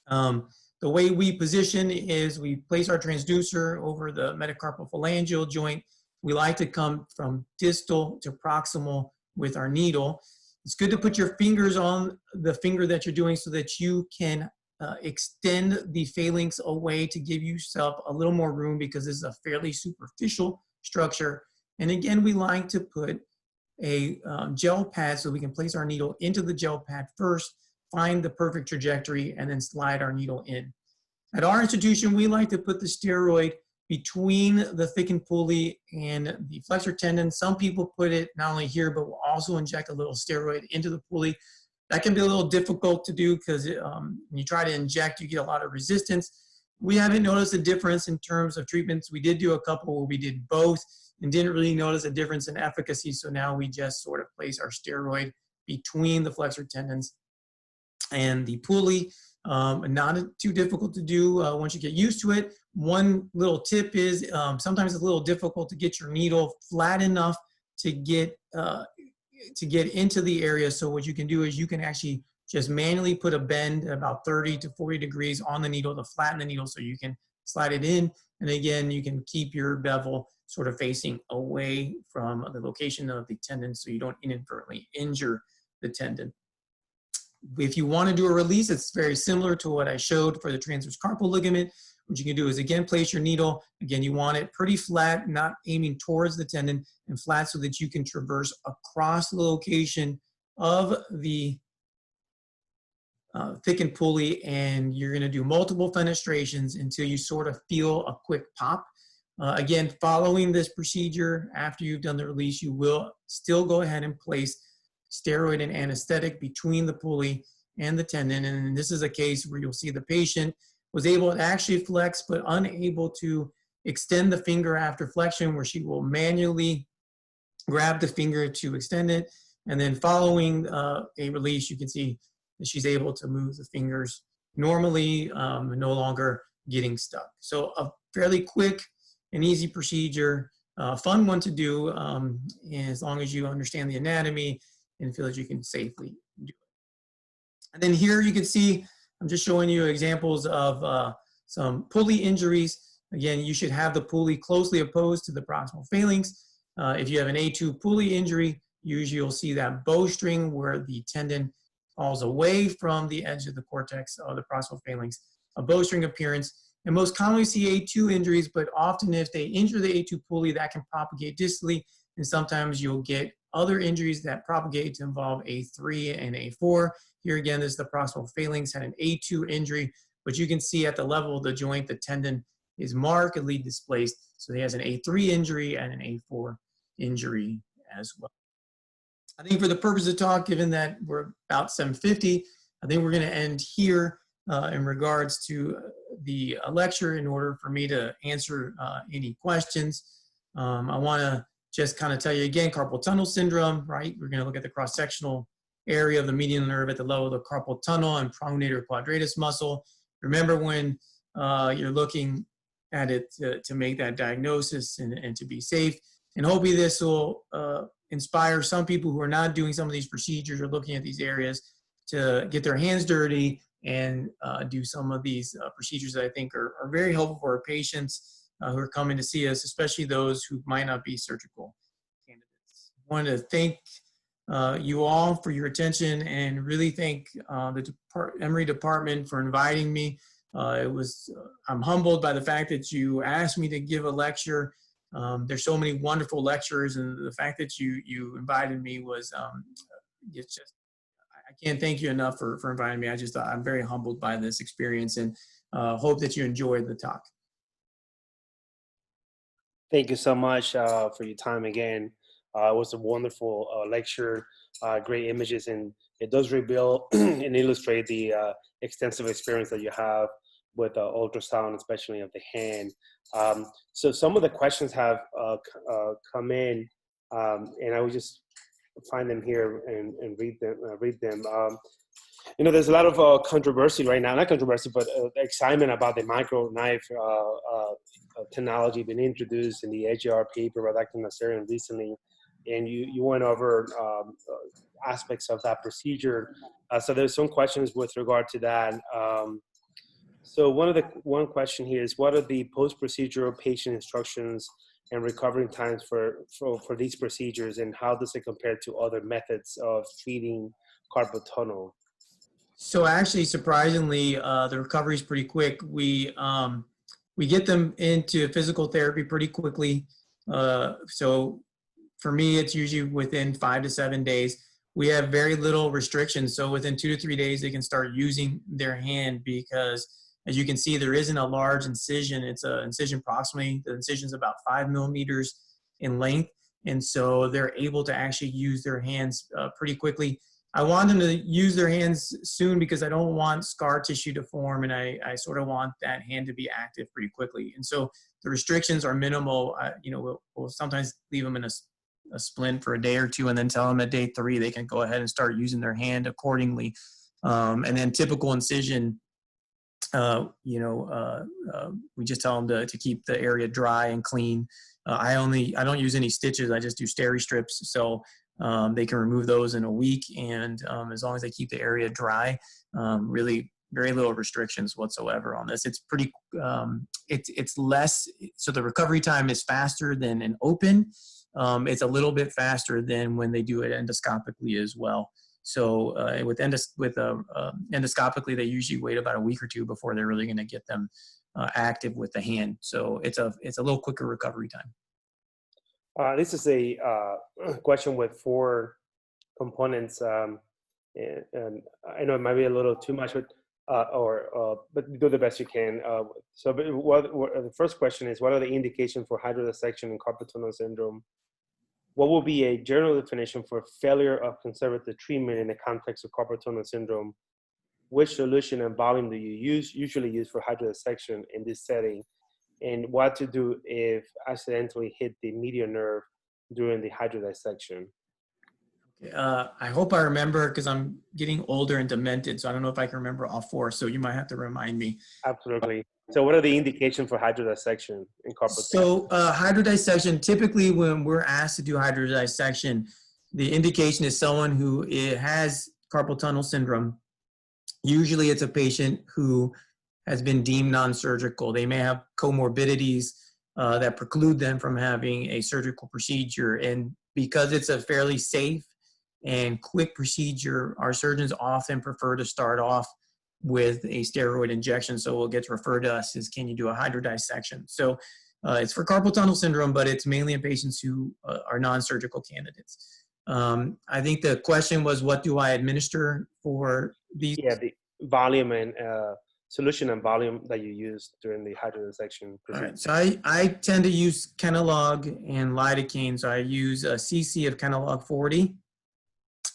The way we position is we place our transducer over the metacarpal phalangeal joint. We like to come from distal to proximal with our needle. It's good to put your fingers on the finger that you're doing so that you can extend the phalanx away to give yourself a little more room, because this is a fairly superficial structure. And again, we like to put a gel pad so we can place our needle into the gel pad first, find the perfect trajectory, and then slide our needle in. At our institution, we like to put the steroid between the thickened pulley and the flexor tendon. Some people put it not only here, but will also inject a little steroid into the pulley. That can be a little difficult to do because when you try to inject, you get a lot of resistance. We haven't noticed a difference in terms of treatments. We did do a couple where we did both and didn't really notice a difference in efficacy. So now we just sort of place our steroid between the flexor tendons and the pulley. Not too difficult to do once you get used to it. One little tip is sometimes it's a little difficult to get your needle flat enough to get into the area. So what you can do is you can actually just manually put a bend about 30 to 40 degrees on the needle to flatten the needle so you can slide it in. And again, you can keep your bevel sort of facing away from the location of the tendon so you don't inadvertently injure the tendon. If you want to do a release, it's very similar to what I showed for the transverse carpal ligament. What you can do is, again, place your needle. Again, you want it pretty flat, not aiming towards the tendon, and flat so that you can traverse across the location of the thickened pulley, and you're going to do multiple fenestrations until you sort of feel a quick pop. Again, following this procedure, after you've done the release, you will still go ahead and place steroid and anesthetic between the pulley and the tendon. And this is a case where you'll see the patient was able to actually flex, but unable to extend the finger after flexion, where she will manually grab the finger to extend it. And then following a release, you can see that she's able to move the fingers normally, no longer getting stuck. So a fairly quick and easy procedure, fun one to do, as long as you understand the anatomy and feel that you can safely do it. And then here you can see, I'm just showing you examples of some pulley injuries. Again, you should have the pulley closely opposed to the proximal phalanx. If you have an A2 pulley injury, Usually you'll see that bowstring where the tendon falls away from the edge of the cortex of the proximal phalanx, a bowstring appearance. And most commonly see A2 injuries, but often if they injure the A2 pulley, that can propagate distally, and sometimes you'll get other injuries that propagate to involve A3 and A4. Here again, this is the proximal phalanx, had an A2 injury, but you can see at the level of the joint, the tendon is markedly displaced. So he has an A3 injury and an A4 injury as well. I think for the purpose of talk, given that we're about 7:50, I think we're going to end here in regards to the lecture in order for me to answer any questions. I want to just kind of tell you again, carpal tunnel syndrome, right? We're going to look at the cross-sectional area of the median nerve at the level of the carpal tunnel and pronator quadratus muscle. Remember when you're looking at it to make that diagnosis and to be safe. And hopefully this will inspire some people who are not doing some of these procedures or looking at these areas to get their hands dirty and do some of these procedures that I think are very helpful for our patients who are coming to see us, especially those who might not be surgical candidates. I want to thank you all for your attention and really thank the Emory department for inviting me. I'm humbled by the fact that you asked me to give a lecture. There's so many wonderful lecturers, and the fact that you invited me was, it's just, I can't thank you enough for inviting me. I'm very humbled by this experience and hope that you enjoyed the talk. Thank you so much for your time again. It was a wonderful lecture, great images, and it does reveal and illustrate the extensive experience that you have with ultrasound, especially of the hand. So some of the questions have come in, and I will just find them here and read them. You know, there's a lot of controversy right now, not controversy, but excitement about the micro knife technology being introduced in the AJR paper by Dr. Nasserian recently. And you went over aspects of that procedure. So there's some questions with regard to that. So one question here is, what are the post-procedural patient instructions and recovery times for these procedures, and how does it compare to other methods of treating carpal tunnel? So actually, surprisingly, the recovery is pretty quick. We get them into physical therapy pretty quickly. So for me, it's usually within 5 to 7 days. We have very little restrictions. So within 2 to 3 days, they can start using their hand because, as you can see, there isn't a large incision. It's an incision proximally. The incision is about 5 millimeters in length. And so they're able to actually use their hands pretty quickly. I want them to use their hands soon because I don't want scar tissue to form, and I sort of want that hand to be active pretty quickly. And so the restrictions are minimal. You know, we'll sometimes leave them in a splint for a day or two and then tell them at day 3 they can go ahead and start using their hand accordingly. And then typical incision, we just tell them to keep the area dry and clean. I don't use any stitches. I just do steri strips. So they can remove those in a week, and as long as they keep the area dry, really very little restrictions whatsoever on this. It's pretty, it's less, so the recovery time is faster than an open. It's a little bit faster than when they do it endoscopically as well. So with endoscopically, they usually wait about a week or 2 before they're really going to get them active with the hand. So it's a little quicker recovery time. This is a question with 4 components, and I know it might be a little too much, but do the best you can. So the first question is, what are the indications for hydrodissection in carpal tunnel syndrome? What will be a general definition for failure of conservative treatment in the context of carpal tunnel syndrome? Which solution and volume do you usually use for hydrodissection in this setting? And what to do if accidentally hit the median nerve during the hydrodissection? I hope I remember, because I'm getting older and demented, so I don't know if I can remember all 4, so you might have to remind me. Absolutely. So what are the indications for hydrodissection in carpal tunnel? So hydrodissection, typically when we're asked to do hydrodissection, the indication is someone who has carpal tunnel syndrome. Usually it's a patient who has been deemed non-surgical. They may have comorbidities that preclude them from having a surgical procedure. And because it's a fairly safe and quick procedure, our surgeons often prefer to start off with a steroid injection. So what gets referred to us is, can you do a hydrodissection? So it's for carpal tunnel syndrome, but it's mainly in patients who are non-surgical candidates. I think the question was, what do I administer for these? Yeah, the volume and solution and volume that you use during the hydrodissection All procedure. right, so I tend to use Kenalog and lidocaine. So I use a cc of Kenalog 40,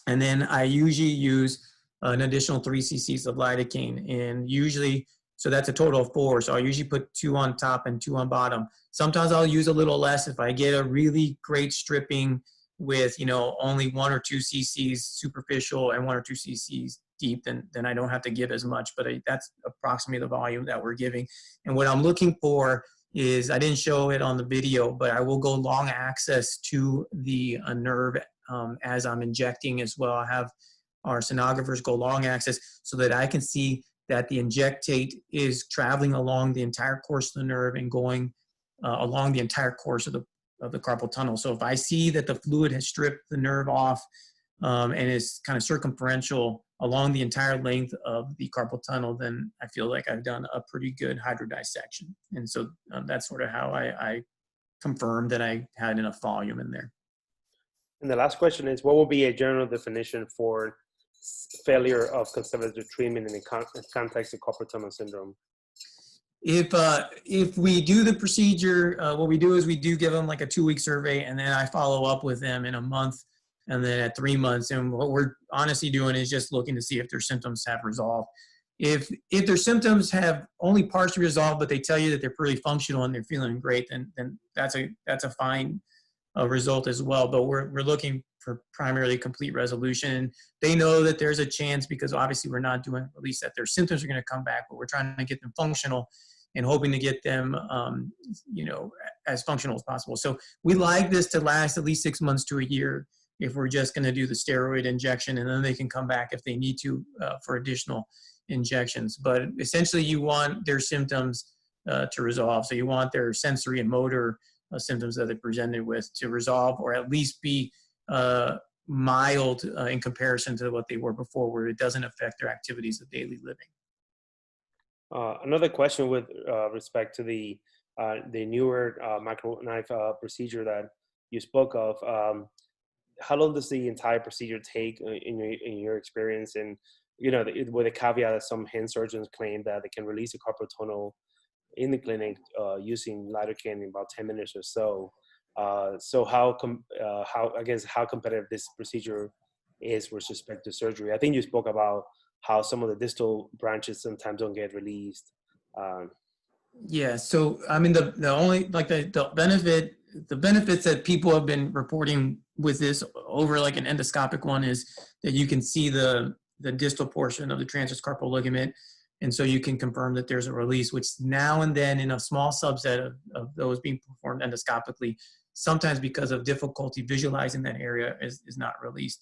and then I usually use an additional 3 cc's of lidocaine, and usually, so that's a total of 4. So I usually put 2 on top and 2 on bottom. Sometimes I'll use a little less if I get a really great stripping with, you know, only 1 or 2 cc's superficial and 1 or 2 cc's deep, then I don't have to give as much, but that's approximately the volume that we're giving. And what I'm looking for is, I didn't show it on the video, but I will go long access to the nerve as I'm injecting as well. I have our sonographers go long access so that I can see that the injectate is traveling along the entire course of the nerve and going along the entire course of the carpal tunnel. So if I see that the fluid has stripped the nerve off and is kind of circumferential along the entire length of the carpal tunnel, then I feel like I've done a pretty good hydrodissection. And so that's sort of how I confirmed that I had enough volume in there. And the last question is, what would be a general definition for failure of conservative treatment in the context of carpal tunnel syndrome? If we do the procedure, what we do is we do give them like a 2-week survey, and then I follow up with them in a month, and then at 3 months. And what we're honestly doing is just looking to see if their symptoms have resolved. If their symptoms have only partially resolved, but they tell you that they're pretty functional and they're feeling great, then that's a fine result as well. But we're looking for primarily complete resolution. They know that there's a chance, because obviously we're not doing release, that their symptoms are going to come back, but we're trying to get them functional and hoping to get them, you know, as functional as possible. So we like this to last at least 6 months to a year if we're just going to do the steroid injection, and then they can come back if they need to for additional injections. But essentially, you want their symptoms to resolve. So you want their sensory and motor symptoms that they presented with to resolve, or at least be mild in comparison to what they were before, where it doesn't affect their activities of daily living. Another question with respect to the newer microknife procedure that you spoke of. How long does the entire procedure take in your experience? And, you know, with a caveat that some hand surgeons claim that they can release a carpal tunnel in the clinic using lidocaine in about 10 minutes or so. So how competitive this procedure is with respect to surgery? I think you spoke about how some of the distal branches sometimes don't get released. Yeah, so I mean, the only, like, the benefits that people have been reporting with this over like an endoscopic one is that you can see the distal portion of the transverse carpal ligament, and so you can confirm that there's a release, which now and then, in a small subset of those being performed endoscopically, sometimes because of difficulty visualizing that area, is not released.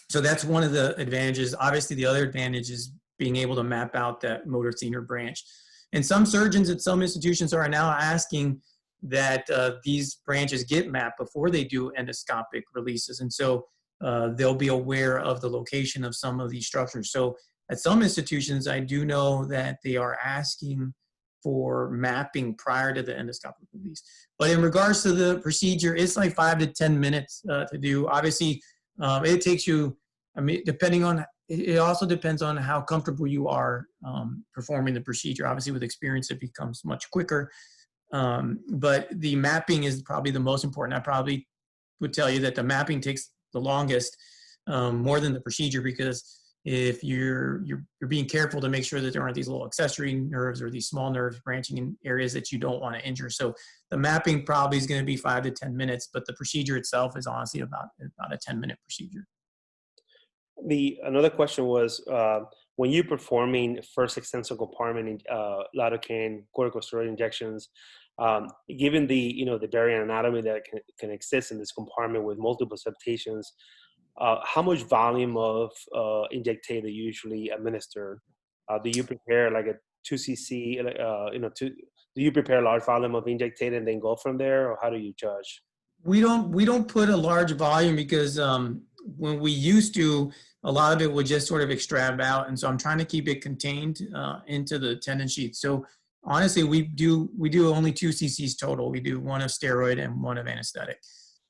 So that's one of the advantages. Obviously, the other advantage is being able to map out that motor senior branch. And some surgeons at some institutions are now asking that these branches get mapped before they do endoscopic releases. And so they'll be aware of the location of some of these structures. So at some institutions, I do know that they are asking for mapping prior to the endoscopic release. But in regards to the procedure, it's like 5 to 10 minutes to do. Obviously, it takes you, I mean, it also depends on how comfortable you are performing the procedure. Obviously, with experience, it becomes much quicker. But the mapping is probably the most important. I probably would tell you that the mapping takes the longest, more than the procedure, because if you're being careful to make sure that there aren't these little accessory nerves or these small nerves branching in areas that you don't want to injure. So the mapping probably is going to be 5 to 10 minutes, but the procedure itself is honestly about a 10-minute procedure. Another question was, when you're performing first extensor compartment lidocaine corticosteroid injections, given the variant anatomy that can exist in this compartment with multiple septations, how much volume of injectate do you usually administer? Do you prepare like a 2 cc, do you prepare a large volume of injectate and then go from there, or how do you judge? We don't put a large volume because when we used to, a lot of it would just sort of extravagate out, and so I'm trying to keep it contained into the tendon sheet. So honestly, we do only 2 cc's total. We do one of steroid and one of anesthetic,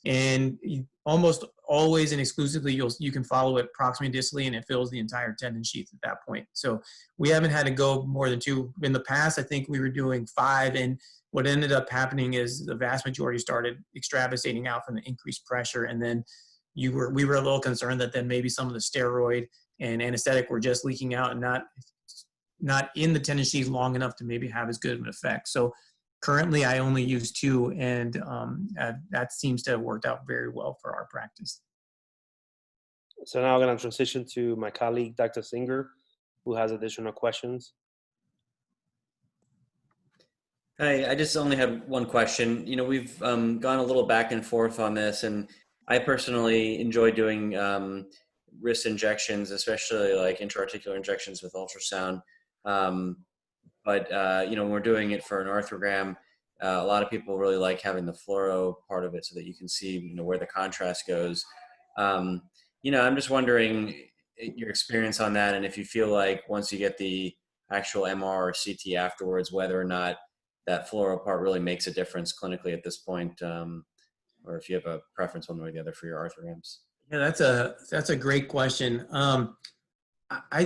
and almost always and exclusively you can follow it proximally distally, and it fills the entire tendon sheath at that point. So we haven't had to go more than 2. In the past, I think we were doing 5, and what ended up happening is the vast majority started extravasating out from the increased pressure, and then we were a little concerned that then maybe some of the steroid and anesthetic were just leaking out and not in the tendon sheath long enough to maybe have as good of an effect. So currently I only use 2, and that seems to have worked out very well for our practice. So now I'm going to transition to my colleague, Dr. Singer, who has additional questions. Hi, I just only have one question. You know, we've gone a little back and forth on this, and I personally enjoy doing wrist injections, especially like intra-articular injections with ultrasound. But you know, when we're doing it for an arthrogram, a lot of people really like having the fluoro part of it so that you can see, you know, where the contrast goes. You know, I'm just wondering your experience on that, and if you feel like once you get the actual MR or CT afterwards, whether or not that fluoro part really makes a difference clinically at this point, or if you have a preference one way or the other for your arthrograms. Yeah, that's a great question. I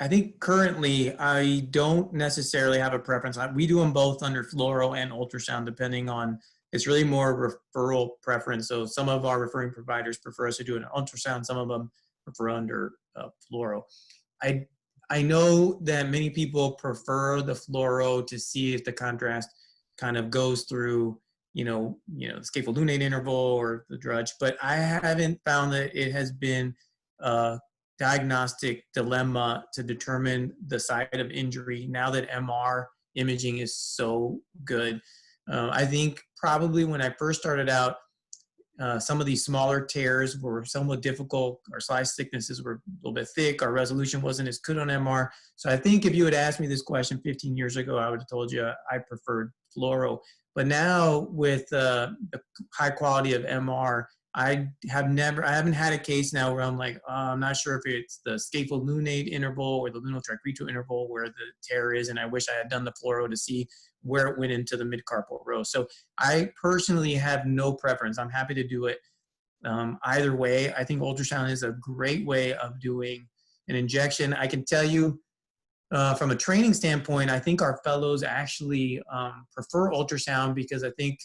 think currently I don't necessarily have a preference. We do them both under fluoro and ultrasound, depending on, it's really more referral preference. So some of our referring providers prefer us to do an ultrasound. Some of them prefer under fluoro. I know that many people prefer the fluoro to see if the contrast kind of goes through, the scapholunate interval or the drudge, but I haven't found that it has been a diagnostic dilemma to determine the site of injury now that MR imaging is so good. I think probably when I first started out, some of these smaller tears were somewhat difficult. Our slice thicknesses were a little bit thick. Our resolution wasn't as good on MR. So I think if you had asked me this question 15 years ago, I would have told you I preferred fluoro. But now with the high quality of MR, I haven't had a case now where I'm like, I'm not sure if it's the scapholunate interval or the lunotriquetral interval where the tear is, and I wish I had done the fluoro to see where it went into the midcarpal row. So I personally have no preference. I'm happy to do it either way. I think ultrasound is a great way of doing an injection. I can tell you from a training standpoint, I think our fellows actually prefer ultrasound because I think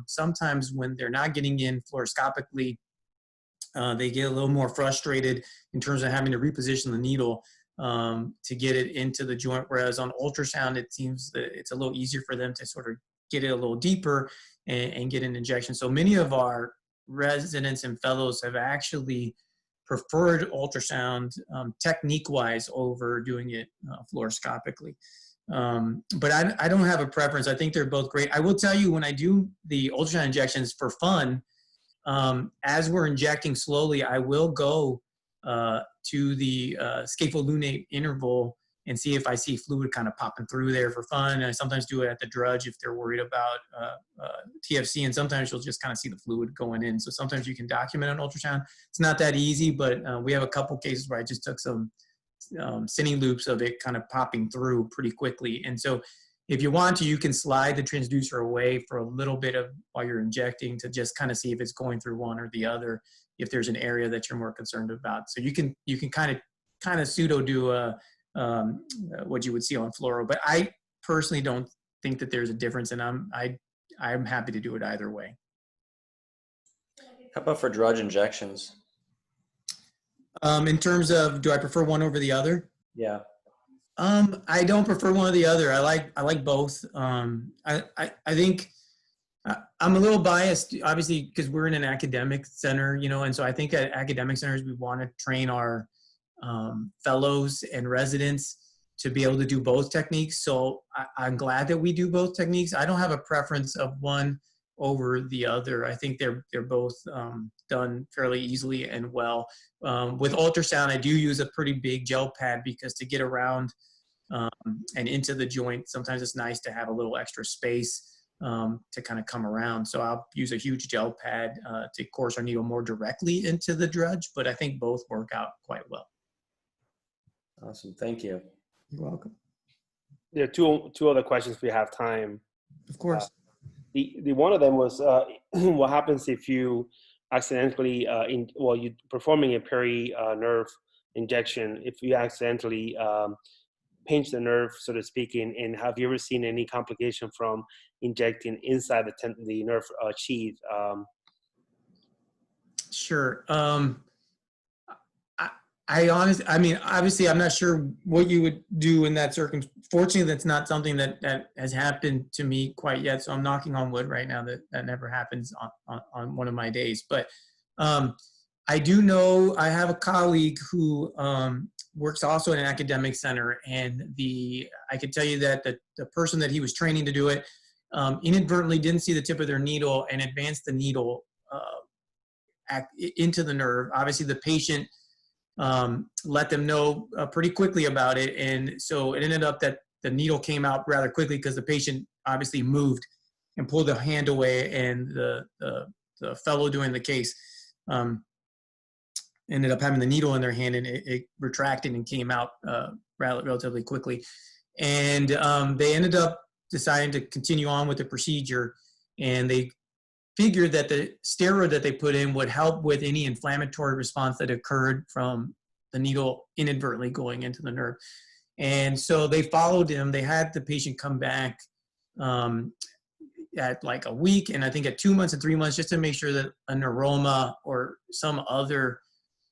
sometimes when they're not getting in fluoroscopically, they get a little more frustrated in terms of having to reposition the needle to get it into the joint. Whereas on ultrasound, it seems that it's a little easier for them to sort of get it a little deeper and get an injection. So many of our residents and fellows have actually preferred ultrasound technique-wise over doing it fluoroscopically. But I don't have a preference. I think they're both great. I will tell you, when I do the ultrasound injections for fun, as we're injecting slowly, I will go to the scapholunate interval and see if I see fluid kind of popping through there for fun. And I sometimes do it at the drudge if they're worried about TFC, and sometimes you'll just kind of see the fluid going in. So sometimes you can document an ultrasound. It's not that easy, but we have a couple cases where I just took some cine loops of it kind of popping through pretty quickly. And so if you want to, you can slide the transducer away for a little bit of while you're injecting to just kind of see if it's going through one or the other, if there's an area that you're more concerned about. So you can kind of pseudo do what you would see on fluoro, but I personally don't think that there's a difference, and I'm happy to do it either way. How about for drudge injections? In terms of, do I prefer one over the other? Yeah. I don't prefer one or the other. I like both. I think I'm a little biased, obviously, because we're in an academic center, and so I think at academic centers we want to train our fellows and residents to be able to do both techniques. So I'm glad that we do both techniques. I don't have a preference of one over the other. I think they're both done fairly easily and well. With ultrasound, I do use a pretty big gel pad because to get around and into the joint, sometimes it's nice to have a little extra space. to kind of come around. So I'll use a huge gel pad to course our needle more directly into the drudge, but I think both work out quite well. Awesome. Thank you. You're welcome. There are two other questions if we have time. Of course. The one of them was what happens if you accidentally you're performing a peri nerve injection, if you accidentally pinch the nerve, so to speak, and have you ever seen any complication from injecting inside the nerve sheath? Sure. I mean, obviously, I'm not sure what you would do in that circumstance. Fortunately, that's not something that has happened to me quite yet. So I'm knocking on wood right now that never happens on one of my days. But I do know I have a colleague who works also in an academic center, and I can tell you that the person that he was training to do it inadvertently didn't see the tip of their needle and advanced the needle into the nerve. Obviously, the patient let them know pretty quickly about it. And so it ended up that the needle came out rather quickly because the patient obviously moved and pulled the hand away, and the fellow doing the case ended up having the needle in their hand, and it retracted and came out relatively quickly. And they ended up deciding to continue on with the procedure, and they figured that the steroid that they put in would help with any inflammatory response that occurred from the needle inadvertently going into the nerve. And so they followed him. They had the patient come back at like a week, and I think at 2 months and 3 months, just to make sure that a neuroma or some other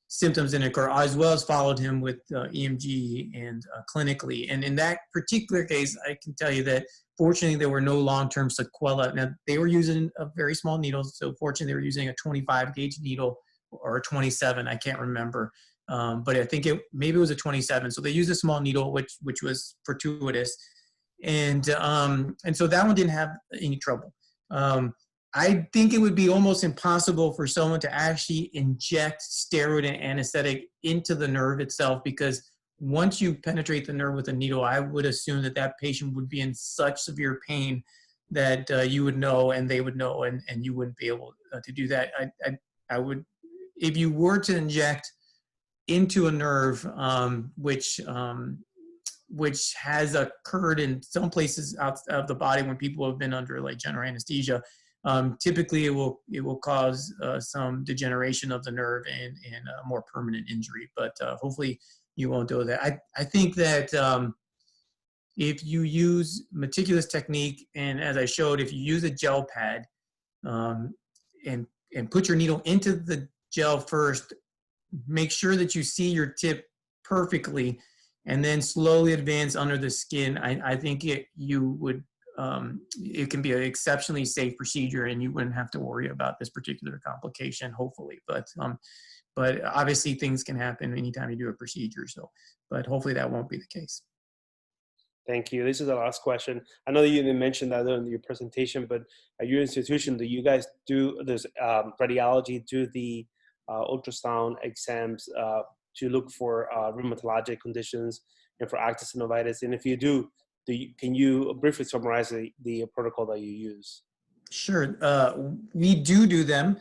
symptoms didn't occur, as well as followed him with EMG and clinically. And in that particular case, I can tell you that fortunately, there were no long-term sequelae. Now, they were using a very small needle, so fortunately, they were using a 25 gauge needle or a 27. I can't remember, but I think maybe it was a 27. So they used a small needle, which was fortuitous, and so that one didn't have any trouble. I think it would be almost impossible for someone to actually inject steroid and anesthetic into the nerve itself, because once you penetrate the nerve with a needle, I would assume that patient would be in such severe pain that you would know and they would know, and you wouldn't be able to do that. I would, if you were to inject into a nerve, which has occurred in some places out of the body when people have been under like general anesthesia, typically it will cause some degeneration of the nerve and a more permanent injury. But hopefully you won't do that. I think that if you use meticulous technique, and as I showed, if you use a gel pad and put your needle into the gel first, make sure that you see your tip perfectly, and then slowly advance under the skin. I think it can be an exceptionally safe procedure, and you wouldn't have to worry about this particular complication, hopefully. But obviously things can happen anytime you do a procedure. So, but hopefully that won't be the case. Thank you. This is the last question. I know that you didn't mention that in your presentation, but at your institution, do you guys do this radiology, do the ultrasound exams to look for rheumatologic conditions and for active synovitis? And if you do, can you briefly summarize the protocol that you use? Sure. We do them.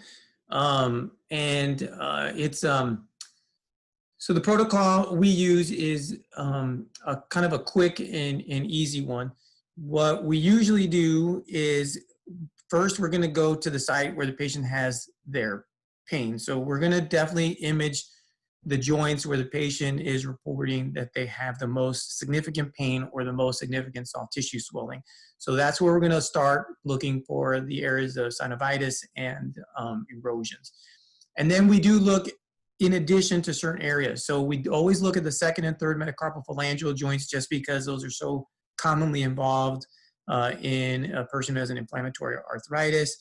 So the protocol we use is a kind of a quick and easy one. What we usually do is first we're going to go to the site where the patient has their pain. So we're going to definitely image the joints where the patient is reporting that they have the most significant pain or the most significant soft tissue swelling. So that's where we're going to start looking for the areas of synovitis and erosions. And then we do look in addition to certain areas. So we always look at the second and third metacarpal phalangeal joints, just because those are so commonly involved in a person who has an inflammatory arthritis.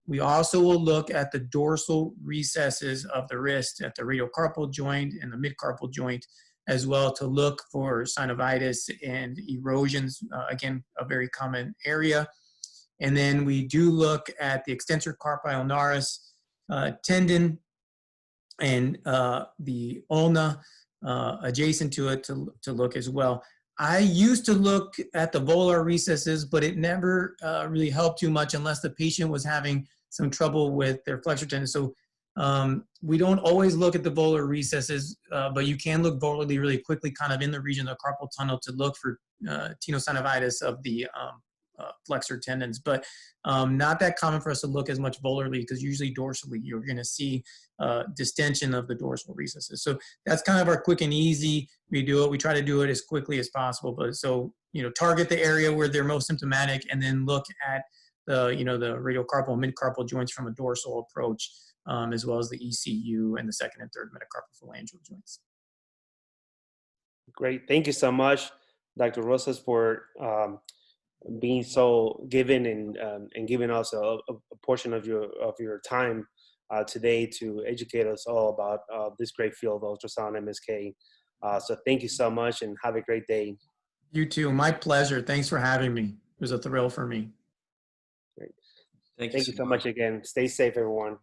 We also will look at the dorsal recesses of the wrist at the radiocarpal joint and the midcarpal joint as well, to look for synovitis and erosions, again, a very common area. And then we do look at the extensor carpi ulnaris tendon and the ulna adjacent to it to look as well. I used to look at the volar recesses, but it never really helped too much unless the patient was having some trouble with their flexor tendon. So we don't always look at the volar recesses, but you can look volarly really quickly, kind of in the region of the carpal tunnel, to look for tenosynovitis of the flexor tendons. But not that common for us to look as much volarly, because usually dorsally you're going to see distension of the dorsal recesses. So that's kind of our quick and easy. We do it. We try to do it as quickly as possible. But so, target the area where they're most symptomatic, and then look at the, the radiocarpal and mid-carpal joints from a dorsal approach, as well as the ECU and the second and third metacarpal phalangeal joints. Great. Thank you so much, Dr. Rosas, for being so given and giving us a portion of your time today to educate us all about this great field, ultrasound MSK. So thank you so much, and have a great day. You too. My pleasure. Thanks for having me. It was a thrill for me. Great. Thank Thank you so much again. Stay safe, everyone.